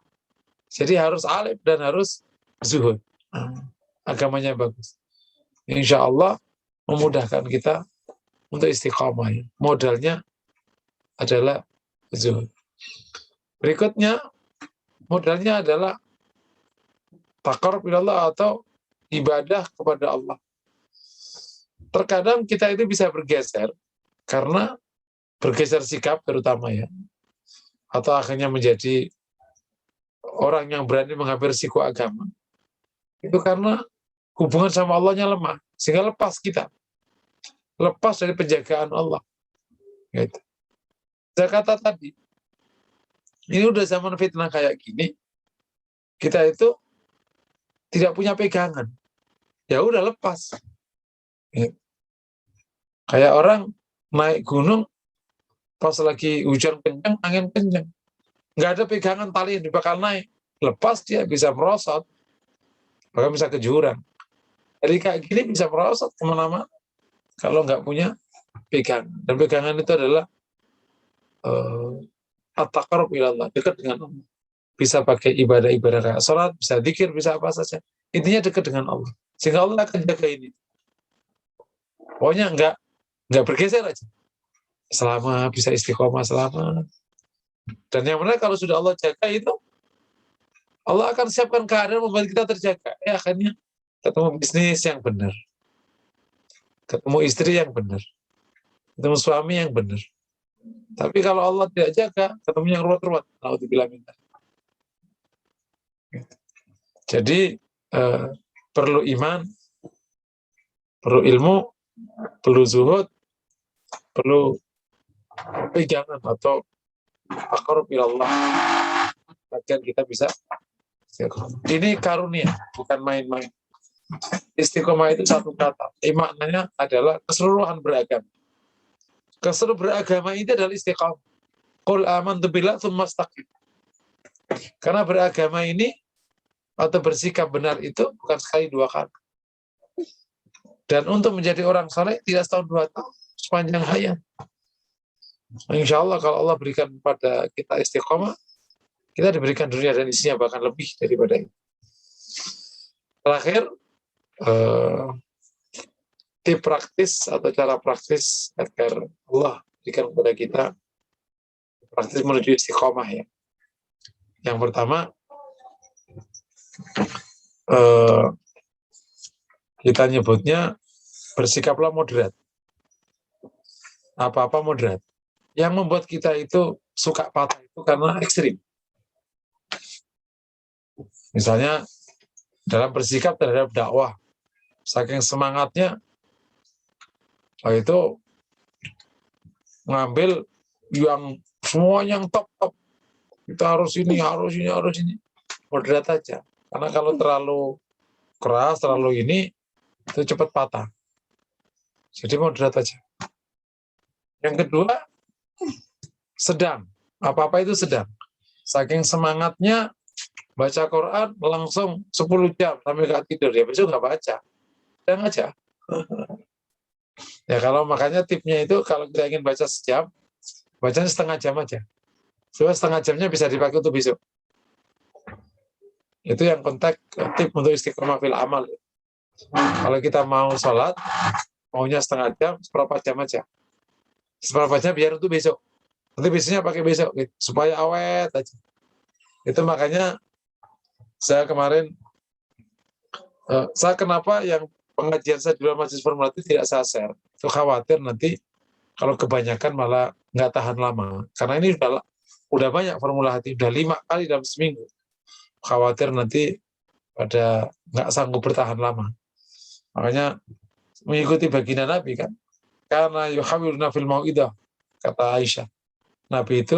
Jadi harus alim dan harus zuhud. Agamanya bagus. Insya Allah memudahkan kita untuk istiqamah. Modalnya adalah zuhud. Berikutnya, modalnya adalah taqarrub ilallah atau ibadah kepada Allah. Terkadang kita itu bisa bergeser karena bergeser sikap terutama ya. Atau akhirnya menjadi orang yang berani mengambil risiko agama. Itu karena hubungan sama Allahnya lemah. Sehingga lepas kita. Lepas dari penjagaan Allah. Gitu. Saya kata tadi, ini udah zaman fitnah kayak gini, kita itu tidak punya pegangan. Ya udah lepas. Gitu. Kayak orang naik gunung, pas lagi hujan kencang, angin kencang. Nggak ada pegangan tali yang bakal naik. Lepas dia bisa merosot, bahkan bisa ke jurang. Jadi kayak gini bisa merosot kemana-mana kalau nggak punya pegangan. Dan pegangan itu adalah at-taqarrub ilallah, dekat dengan Allah. Bisa pakai ibadah-ibadah kayak sholat, bisa zikir, bisa apa saja. Intinya dekat dengan Allah. Sehingga Allah akan jaga ini. Pokoknya nggak bergeser aja. Selama bisa istiqomah selama. Dan yang benar kalau sudah Allah jaga itu, Allah akan siapkan keadaan membuat kita terjaga. Ya akhirnya ketemu bisnis yang benar. Ketemu istri yang benar. Ketemu suami yang benar. Tapi kalau Allah tidak jaga, ketemu yang ruwet-ruwet. Naudzubillah min dzalik. Jadi perlu iman, perlu ilmu, perlu zuhud, perlu pegangan atau taqarrub ilallah. Agar kita bisa istiqomah. Ini karunia, bukan main-main. Istiqomah itu satu kata. Maknanya adalah keseluruhan beragama. Keseluruhan beragama itu adalah istiqomah. Qul amantu billah tsumma istaqim. Karena beragama ini atau bersikap benar itu bukan sekali dua kali. Dan untuk menjadi orang saleh tidak setahun 2 tahun, sepanjang hayat. Insya Allah kalau Allah berikan pada kita istiqomah, kita diberikan dunia dan isinya bahkan lebih daripada itu. Terakhir, tip praktis atau cara praktis agar Allah berikan kepada kita praktis menuju istiqomah ya. Yang pertama, kita nyebutnya bersikaplah moderat. Apa-apa moderat. Yang membuat kita itu suka patah itu karena ekstrim. Misalnya dalam bersikap terhadap dakwah, saking semangatnya, itu mengambil yang semuanya yang top. Kita harus ini, harus ini. Moderat aja. Karena kalau terlalu keras, terlalu ini, itu cepat patah. Jadi moderat aja. Yang kedua, sedang. Apa-apa itu sedang. Saking semangatnya, baca Quran langsung 10 jam sampai gak tidur. Ya besok gak baca. Sedang aja. Ya kalau makanya tipnya itu, kalau kita ingin baca sejam, bacanya setengah jam aja. Supaya setengah jamnya bisa dipakai untuk besok. Itu yang kontak tip untuk istiqomah fil amal. Kalau kita mau sholat, maunya setengah jam, seberapa jam aja. Seberapa jam biar untuk besok. Nanti besoknya pakai besok, gitu, supaya awet aja. Itu makanya saya kemarin, saya kenapa yang pengajian saya di luar majelis formulatif tidak saya share. Itu khawatir nanti kalau kebanyakan malah nggak tahan lama. Karena ini udah banyak formula hati, udah 5 kali dalam seminggu. Khawatir nanti pada nggak sanggup bertahan lama. Makanya mengikuti baginda Nabi kan. Karena yuhawiruna fil mau'idah, kata Aisyah. Nabi itu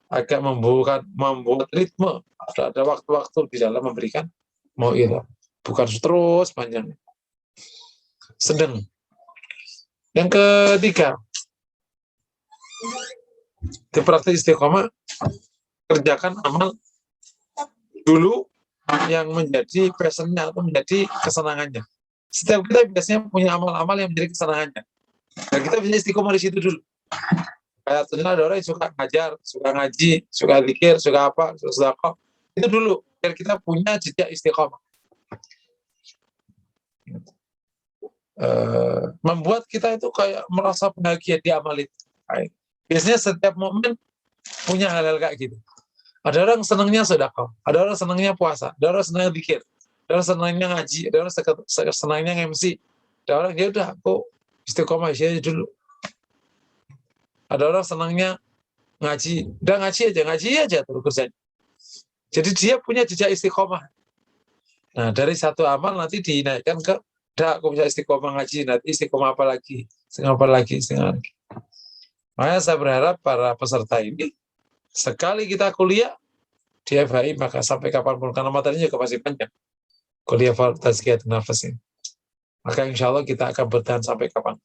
agak membuat ritme. Ada waktu-waktu di dalam memberikan mau'idah. Bukan terus panjang. Sedang. Yang ketiga, di praktik istiqomah, kerjakan amal dulu yang menjadi passionnya atau menjadi kesenangannya. Setiap kita biasanya punya amal-amal yang menjadi kesenangannya. Dan kita bisa istiqomah di situ dulu. Kayak ternyata ada orang yang suka ngajar, suka ngaji, suka zikir, suka apa, suka sedekah. Itu dulu, biar kita punya jejak istiqomah. Membuat kita itu kayak merasa bahagia di amal itu. Biasanya setiap momen punya hal-hal kayak gitu. Ada orang senangnya sedekah, ada orang senangnya puasa, ada orang senangnya zikir, ada orang senangnya ngaji, ada orang senangnya MC, ada orang ya udah aku istiqomah aja dulu. Ada orang senangnya ngaji, udah ngaji aja terus kerjanya. Jadi dia punya jejak istiqomah. Nah dari satu amal nanti dinaikkan ke, aku bisa istiqomah ngaji, nanti istiqomah apa lagi. Makanya saya berharap para peserta ini, sekali kita kuliah di FHI, maka sampai kapanpun, karena materinya juga masih panjang, kuliah tazkiyatun nafas ini. Maka insya Allah kita akan bertahan sampai kapan.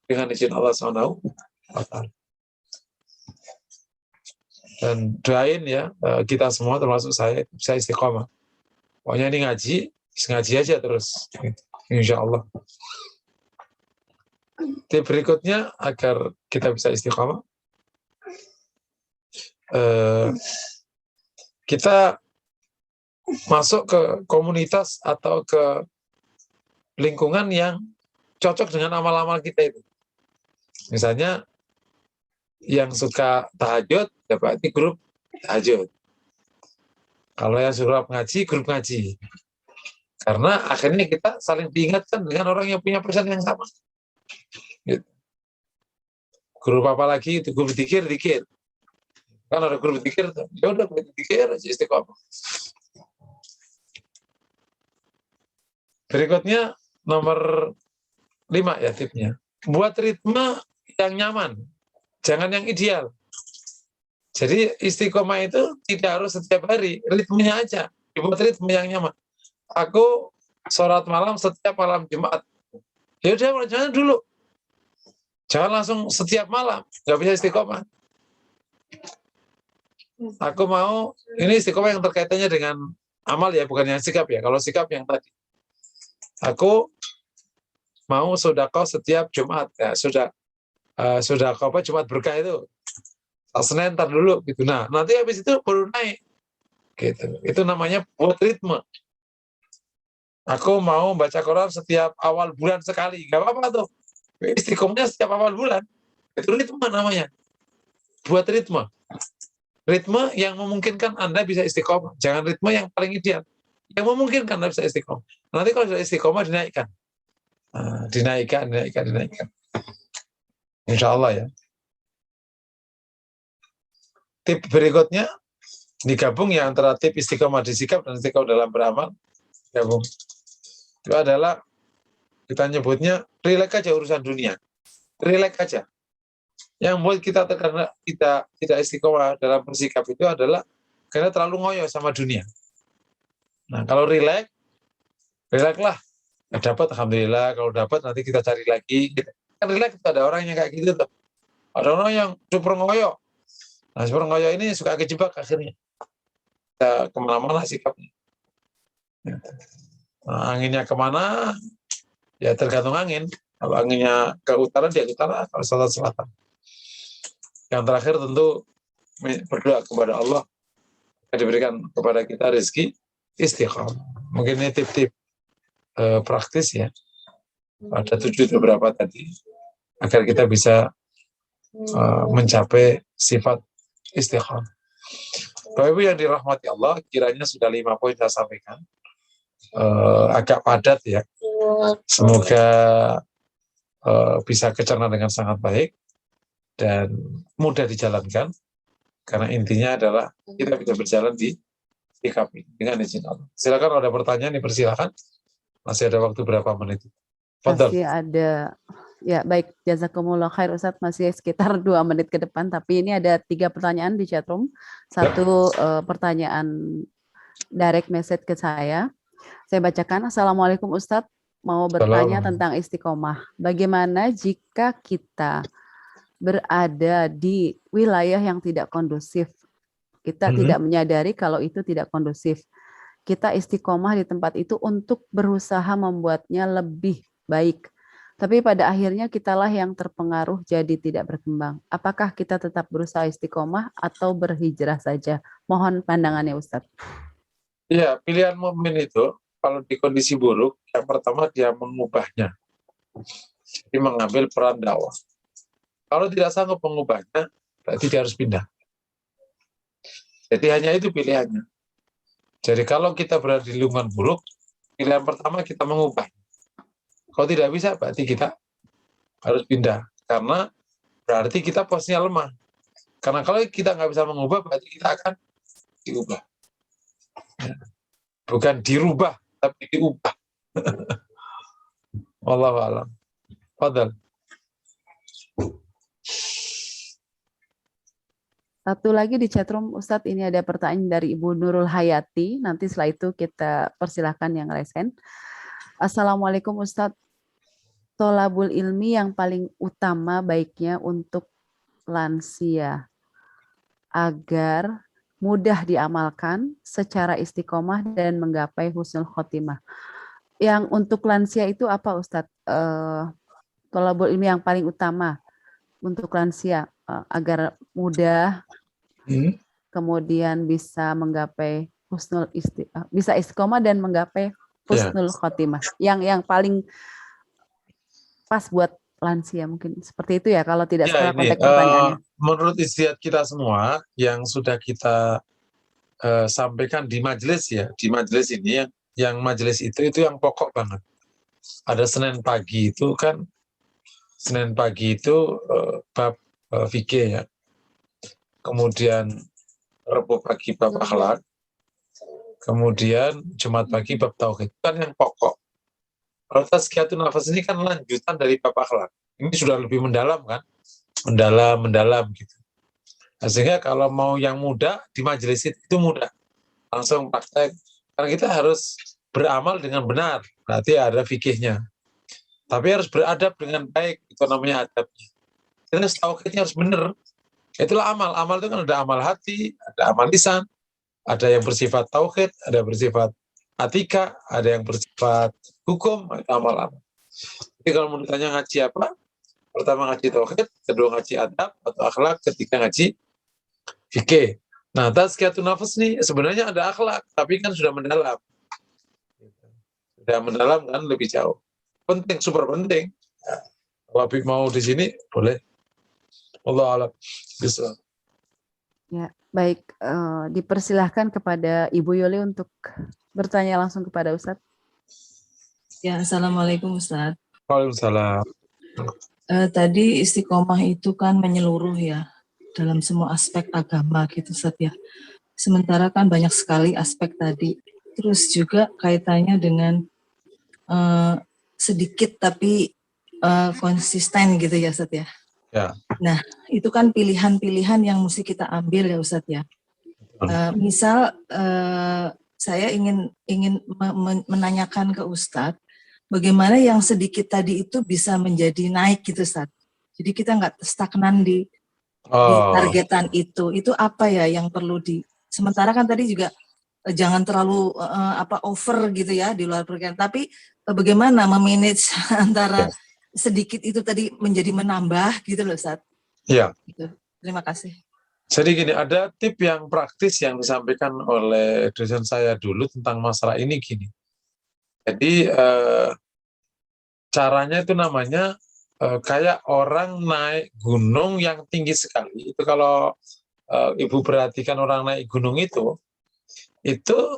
Dengan izin Allah SWT. Dan doain ya, kita semua termasuk saya istiqomah. Pokoknya ini ngaji aja terus. Insya Allah. Tip berikutnya agar kita bisa istiqomah, kita masuk ke komunitas atau ke lingkungan yang cocok dengan amal-amal kita itu. Misalnya yang suka tahajud, ya berarti grup tahajud. Kalau yang suka ngaji, grup ngaji. Karena akhirnya kita saling diingatkan dengan orang yang punya pesan yang sama. Gitu. Grup apa lagi itu, grup zikir. Kan ada grup zikir, ya udah grup zikir aja istiqomah. Berikutnya nomor 5 ya tipnya. Buat ritme yang nyaman, jangan yang ideal. Jadi istiqomah itu tidak harus setiap hari, ritmenya aja. Dibuat ritme yang nyaman. Aku sholat malam setiap malam Jumat. Ya udah, jangan dulu. Jangan langsung setiap malam, nggak bisa istiqomah. Aku mau, ini istiqomah yang terkaitannya dengan amal ya, bukan yang sikap ya. Kalau sikap yang tadi. Aku mau sedekah setiap Jumat ya, sedekah apa Jumat berkah itu. Senin ntar dulu gitu. Nah, nanti habis itu baru naik. Gitu. Itu namanya buat ritme. Aku mau baca Quran setiap awal bulan sekali. Gak apa-apa tuh. Istiqomahnya setiap awal bulan. Itu ritme namanya. Buat ritme. Ritme yang memungkinkan Anda bisa istiqomah. Jangan ritme yang paling ideal. Yang memungkinkan Anda bisa istiqomah. Nanti kalau sudah istiqomah dinaikkan. Nah, dinaikkan. Insya Allah ya. Tip berikutnya digabung ya antara tip istiqomah di sikap dan istiqomah dalam beramal. Gabung. Itu adalah kita nyebutnya relax aja urusan dunia. Relax aja. Yang membuat kita terkena kita tidak istiqomah dalam bersikap itu adalah karena terlalu ngoyo sama dunia. Nah, kalau relax lah. Dapat alhamdulillah, kalau dapat nanti kita cari lagi. Kan relax ada orang yang kayak gitu tuh. Ada orang yang super ngoyo. Nah, super ngoyo ini suka kejebak akhirnya. Kita kemana-mana sikapnya. Nah, anginnya kemana? Ya tergantung angin. Kalau anginnya ke utara, dia ke utara. Kalau selatan. Yang terakhir tentu berdoa kepada Allah agar diberikan kepada kita rezeki istiqomah. Mungkin ini tip-tip praktis ya. Ada 7 beberapa tadi agar kita bisa mencapai sifat istiqomah. Bapak Ibu yang dirahmati Allah, kiranya sudah 5 poin saya sampaikan. Agak padat ya. Semoga bisa kecerna dengan sangat baik dan mudah dijalankan, karena intinya adalah kita bisa berjalan di sikap ini dengan izin Allah. Silakan ada pertanyaan, dipersilakan. Masih ada waktu berapa menit? Fadal. Masih ada, ya baik, jazakumullah khair Ustadz, masih sekitar 2 menit ke depan, tapi ini ada 3 pertanyaan di chatroom. Satu pertanyaan direct message ke saya bacakan. Assalamualaikum Ustadz, mau bertanya tentang istiqomah. Bagaimana jika kita berada di wilayah yang tidak kondusif? Kita tidak menyadari kalau itu tidak kondusif. Kita istiqomah di tempat itu untuk berusaha membuatnya lebih baik. Tapi pada akhirnya kitalah yang terpengaruh jadi tidak berkembang. Apakah kita tetap berusaha istiqomah atau berhijrah saja? Mohon pandangannya Ustadz. Iya, pilihan mukmin itu kalau di kondisi buruk, yang pertama dia mengubahnya. Jadi mengambil peran dakwah. Kalau tidak sanggup mengubahnya, berarti dia harus pindah. Jadi hanya itu pilihannya. Jadi kalau kita berada di lingkungan buruk, pilihan pertama kita mengubah. Kalau tidak bisa, berarti kita harus pindah. Karena berarti kita posisinya lemah. Karena kalau kita nggak bisa mengubah, berarti kita akan diubah. Bukan dirubah, tapi diubah. Wallahu a'lam. Fadal. Satu lagi di chatroom Ustadz, ini ada pertanyaan dari Ibu Nurul Hayati. Nanti setelah itu kita persilahkan yang resen. Assalamualaikum Ustadz. Tholabul ilmi yang paling utama baiknya untuk lansia agar mudah diamalkan secara istiqomah dan menggapai husnul khotimah. Yang untuk lansia itu apa Ustadz? Tholabul ilmi yang paling utama untuk lansia agar mudah, kemudian bisa menggapai bisa istiqomah dan menggapai husnul khotimah. Yang paling pas buat lansia mungkin seperti itu ya, kalau tidak salah konteks pertanyaannya. Menurut istiadat kita semua yang sudah kita sampaikan di majelis ya, di majelis ini yang majelis itu yang pokok banget. Ada Senin pagi itu kan, Senin pagi itu bab fikih ya. Kemudian Rabu pagi bab akhlak. Kemudian Jumat pagi bab tauhid. Kan yang pokok. Kalau tazkiyatun nafas ini kan lanjutan dari bab akhlak. Ini sudah lebih mendalam kan? Mendalam gitu. Nah, sehingga kalau mau yang mudah di majelis itu mudah. Langsung praktek. Karena kita harus beramal dengan benar. Berarti ada fikihnya. Tapi harus beradab dengan baik. Itu namanya adabnya. Kita tauhidnya harus benar. Itulah amal. Amal itu kan ada amal hati, ada amal lisan, ada yang bersifat tauhid, ada yang bersifat atika, ada yang bersifat hukum, amal-amal. Jadi kalau mau ditanya ngaji apa? Pertama ngaji tauhid, kedua ngaji adab atau akhlak, ketiga ngaji fikih. Nah, tazkiyatun nafas nih sebenarnya ada akhlak, tapi kan sudah mendalam. Sudah mendalam kan lebih jauh. Penting, super penting. Kalau Habib mau di sini, boleh. Allah alam. Bisa. Ya, baik. Dipersilahkan kepada Ibu Yuli untuk bertanya langsung kepada Ustadz. Ya, Assalamualaikum Ustadz. Waalaikumsalam. Tadi istiqomah itu kan menyeluruh ya, dalam semua aspek agama gitu Ustadz ya. Sementara kan banyak sekali aspek tadi. Terus juga kaitannya dengan sedikit tapi konsisten gitu ya Ustadz ya. Ya. Nah, itu kan pilihan-pilihan yang mesti kita ambil ya Ustadz ya. Misal saya ingin menanyakan ke Ustadz, bagaimana yang sedikit tadi itu bisa menjadi naik gitu Ustadz. Jadi kita nggak stagnan di targetan itu. Itu apa ya yang perlu sementara kan tadi juga jangan terlalu over gitu ya di luar perkiraan. Tapi bagaimana memanage antara sedikit itu tadi menjadi menambah gitu loh Ustadz. Iya. Gitu. Terima kasih. Jadi gini, ada tip yang praktis yang disampaikan oleh dosen saya dulu tentang masalah ini gini. Jadi caranya itu namanya kayak orang naik gunung yang tinggi sekali. Itu kalau Ibu perhatikan orang naik gunung itu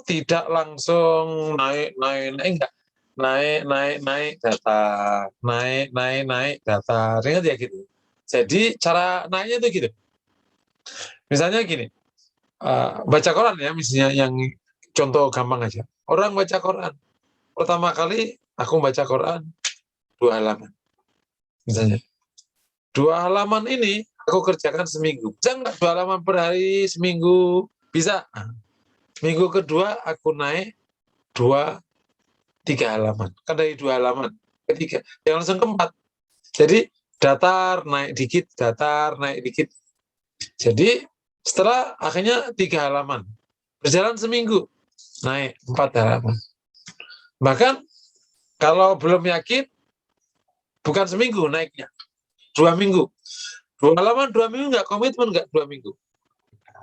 tidak langsung naik enggak. Naik datar, naik datar, ingat ya gitu. Jadi cara naiknya itu gitu. Misalnya gini, baca Quran ya, misalnya yang contoh gampang aja. Orang baca Quran, pertama kali aku baca Quran 2 halaman, misalnya. 2 halaman ini aku kerjakan seminggu. Bisa nggak 2 halaman per hari seminggu? Bisa. Minggu kedua aku naik 2-3 halaman. Kan dari 2 halaman ketiga, yang langsung ke-4. Jadi datar naik dikit, datar naik dikit. Jadi setelah akhirnya 3 halaman, berjalan seminggu, naik 4 halaman. Bahkan kalau belum yakin, bukan seminggu naiknya, 2 minggu. 2 halaman 2 minggu nggak komitmen, nggak 2 minggu.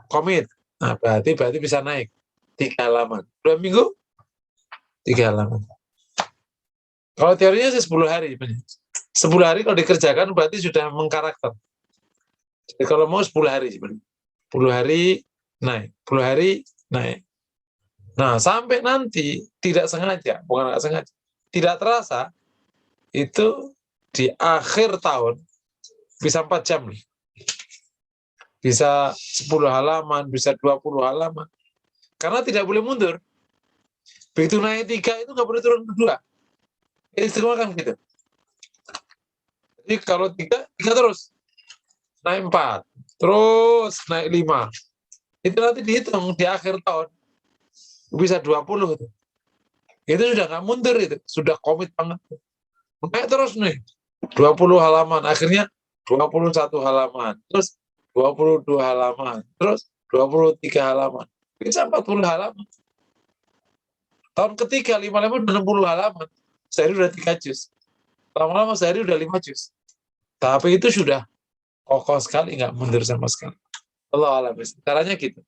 Komit. Nah, berarti bisa naik 3 halaman. 2 minggu, 3 halaman. Kalau teorinya sih 10 hari. 10 hari kalau dikerjakan berarti sudah mengkarakter. Jadi kalau mau 10 hari sebenarnya. 10 hari naik, 10 hari naik. Nah, sampai nanti tidak sengaja, bukan nggak sengaja, tidak terasa, itu di akhir tahun bisa 4 jam nih. Bisa 10 halaman, bisa 20 halaman. Karena tidak boleh mundur. Begitu naik 3 itu nggak boleh turun ke 2. Istiqomah kan gitu. Jadi kalau 3 terus. Naik 4, terus naik 5. Itu nanti dihitung di akhir tahun. Bisa 20 itu. Itu sudah nggak mundur itu. Sudah komit banget. Naik terus nih. 20 halaman. Akhirnya 21 halaman. Terus 22 halaman. Terus 23 halaman. Bisa 40 halaman. Tahun ketiga 5 udah 60 halaman. Sehari udah 3 juz. Lama-lama sehari udah 5 juz. Tapi itu sudah kokoh sekali, nggak mundur sama sekali. Allah alam. Caranya gitu.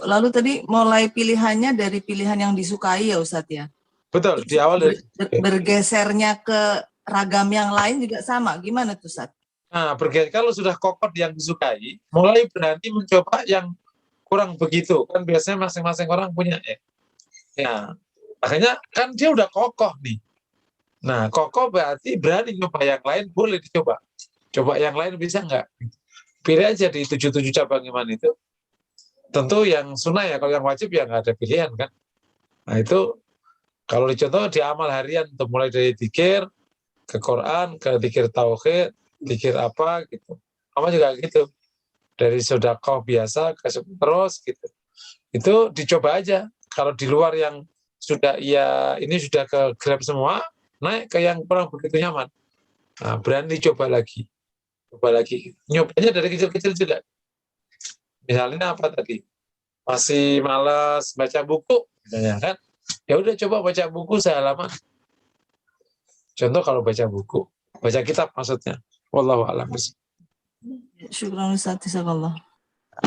Lalu tadi mulai pilihannya dari pilihan yang disukai ya Ustadz ya? Betul, di awal dari bergesernya ke ragam yang lain juga sama. Gimana tuh Ustadz? Nah, kalau sudah kokoh yang disukai, mulai berani mencoba yang kurang begitu. Kan biasanya masing-masing orang punya ya. Akhirnya kan dia udah kokoh nih. Nah, kokoh berarti berani nyoba yang lain, boleh dicoba. Coba yang lain bisa nggak? Pilih aja di 7 cabang iman itu. Tentu yang sunnah ya, kalau yang wajib ya nggak ada pilihan kan. Nah itu kalau dicontoh di amal harian, untuk mulai dari dzikir ke Quran, ke dzikir tauhid, dzikir apa gitu. Sama juga gitu. Dari sedekah biasa ke terus gitu. Itu dicoba aja. Kalau di luar yang sudah ini sudah ke grab semua, naik ke yang kurang begitu nyaman. Nah, berani coba lagi. Nyobanya dari kecil-kecil juga. Misalnya apa tadi? Masih malas baca buku, misalnya kan? Ya udah coba baca buku sehalaman. Contoh kalau baca buku, baca kitab maksudnya. Wallahu a'lam. Syukran Ustaz, jazakallah.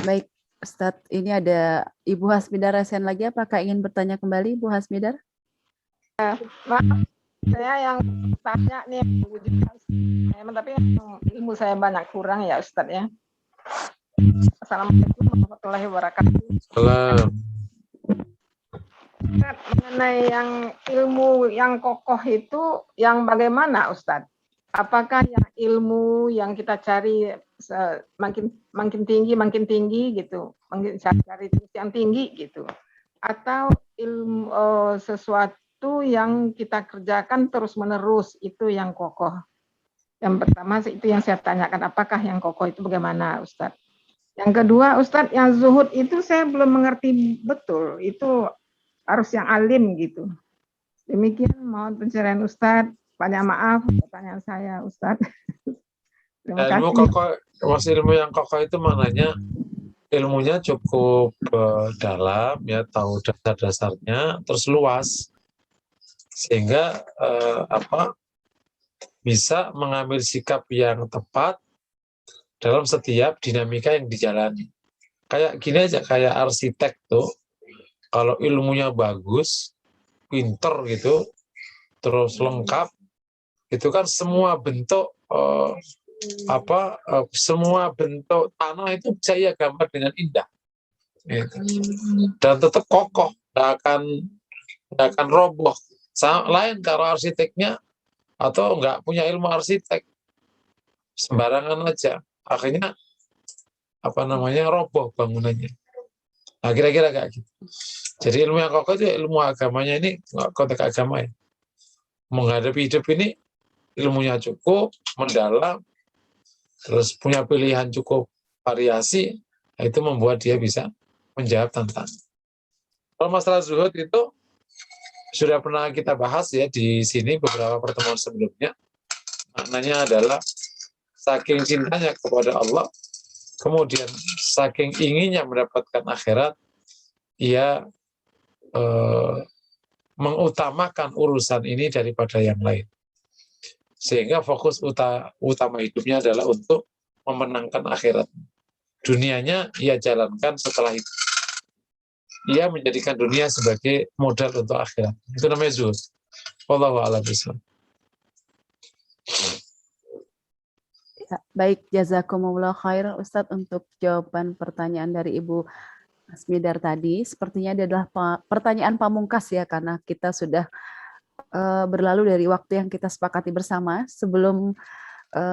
Baik, Ustadz, ini ada Ibu Hasmidar Resen lagi. Apakah ingin bertanya kembali, Ibu Hasmidar? Maaf, saya yang tanya nih, tapi ilmu saya banyak kurang ya Ustadz ya. Assalamualaikum warahmatullahi wabarakatuh. Salam. Ustadz, mengenai yang ilmu yang kokoh itu yang bagaimana Ustadz? Apakah yang ilmu yang kita cari makin tinggi gitu, makin cari yang tinggi gitu, atau ilmu sesuatu yang kita kerjakan terus menerus itu yang kokoh? Yang pertama itu yang saya tanyakan, apakah yang kokoh itu bagaimana Ustadz? Yang kedua Ustadz, yang zuhud itu saya belum mengerti betul, itu harus yang alim gitu. Demikian mohon pencerahan Ustadz. Banyak maaf pertanyaan saya Ustadz. Terima kasih. Ilmu kokoh, ilmu yang kokoh itu maknanya ilmunya cukup dalam ya, tahu dasar-dasarnya, terus luas sehingga bisa mengambil sikap yang tepat dalam setiap dinamika yang dijalani. Kayak gini aja, kayak arsitek tuh, kalau ilmunya bagus, pinter gitu, terus lengkap, itu kan semua bentuk semua bentuk tanah itu bisa ia gambar dengan indah, gitu. Dan tetap kokoh, nggak akan roboh. Lain kalau arsiteknya atau nggak punya ilmu arsitek, sembarangan aja, akhirnya roboh bangunannya. Nah, kira-kira kayak gitu. Jadi ilmu yang kokoh itu ilmu agamanya, ini konteks agama ya. Menghadapi hidup ini ilmunya cukup mendalam, terus punya pilihan cukup variasi, itu membuat dia bisa menjawab tantangan. Kalau masalah zuhud itu sudah pernah kita bahas ya di sini beberapa pertemuan sebelumnya. Maknanya adalah saking cintanya kepada Allah, kemudian saking inginnya mendapatkan akhirat, ia mengutamakan urusan ini daripada yang lain. Sehingga fokus utama hidupnya adalah untuk memenangkan akhirat. Dunianya ia jalankan setelah itu. Ia menjadikan dunia sebagai modal untuk akhirat. Itu namanya zuhud. Wallahu a'lam bishawab. Ya, baik, jazakumullah khair Ustadz untuk jawaban pertanyaan dari Ibu Asmidar tadi. Sepertinya dia adalah pertanyaan pamungkas ya, karena kita sudah berlalu dari waktu yang kita sepakati bersama. Sebelum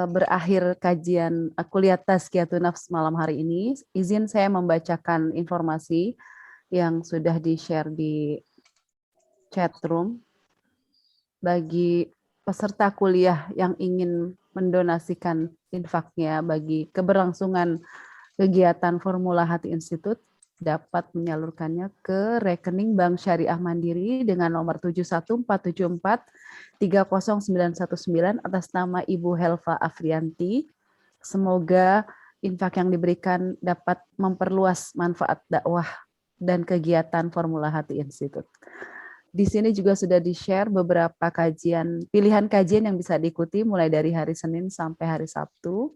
berakhir kajian kuliah Tazkiyatun Nafs malam hari ini, izin saya membacakan informasi yang sudah di-share di chat room. Bagi peserta kuliah yang ingin mendonasikan infaknya bagi keberlangsungan kegiatan Formula Hati Institute, dapat menyalurkannya ke rekening Bank Syariah Mandiri dengan nomor 71474-30919 atas nama Ibu Helva Afrianti. Semoga infak yang diberikan dapat memperluas manfaat dakwah dan kegiatan Formula Hati Institute. Di sini juga sudah di-share beberapa pilihan kajian yang bisa diikuti mulai dari hari Senin sampai hari Sabtu.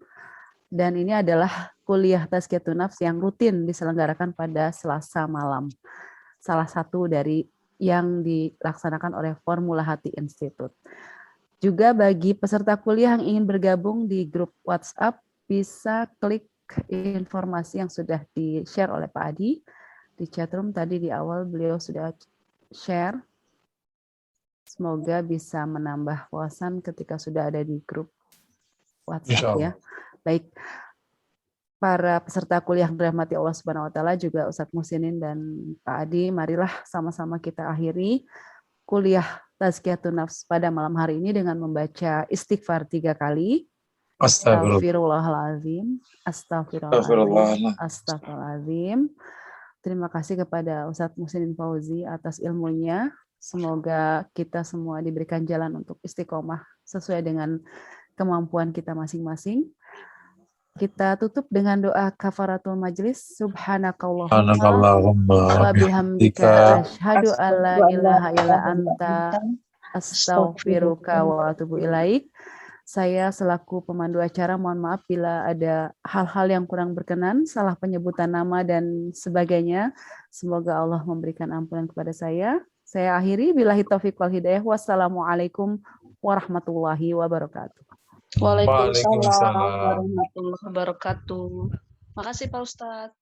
Dan ini adalah kuliah Tazkiyatun Nafs yang rutin diselenggarakan pada Selasa malam. Salah satu dari yang dilaksanakan oleh Formula Hati Institute. Juga bagi peserta kuliah yang ingin bergabung di grup WhatsApp, bisa klik informasi yang sudah di-share oleh Pak Adi. Di chatroom tadi di awal beliau sudah share. Semoga bisa menambah wawasan ketika sudah ada di grup WhatsApp ya. Baik, para peserta kuliah yang dirahmati Allah Subhanahu wa taala, juga Ustadz Muhsinin dan Pak Adi, marilah sama-sama kita akhiri kuliah Tazkiyatun Nafs pada malam hari ini dengan membaca istighfar 3 kali. Astagfirullahaladzim, astagfirullahaladzim, astagfirullahaladzim. Terima kasih kepada Ustadz Muhsinin Fauzi atas ilmunya. Semoga kita semua diberikan jalan untuk istiqomah sesuai dengan kemampuan kita masing-masing. Kita tutup dengan doa kafaratul majlis. Subhanakallahumma wa bihamdika asyhadu an la ilaha illa anta astaghfiruka wa atubu ilaik. Saya selaku pemandu acara mohon maaf bila ada hal-hal yang kurang berkenan, salah penyebutan nama dan sebagainya. Semoga Allah memberikan ampunan kepada saya. Saya akhiri, billahi taufiq wal hidayah. Wassalamualaikum warahmatullahi wabarakatuh. Waalaikumsalam Waalaikumsalam. warahmatullahi wabarakatuh. Makasih Pak Ustadz.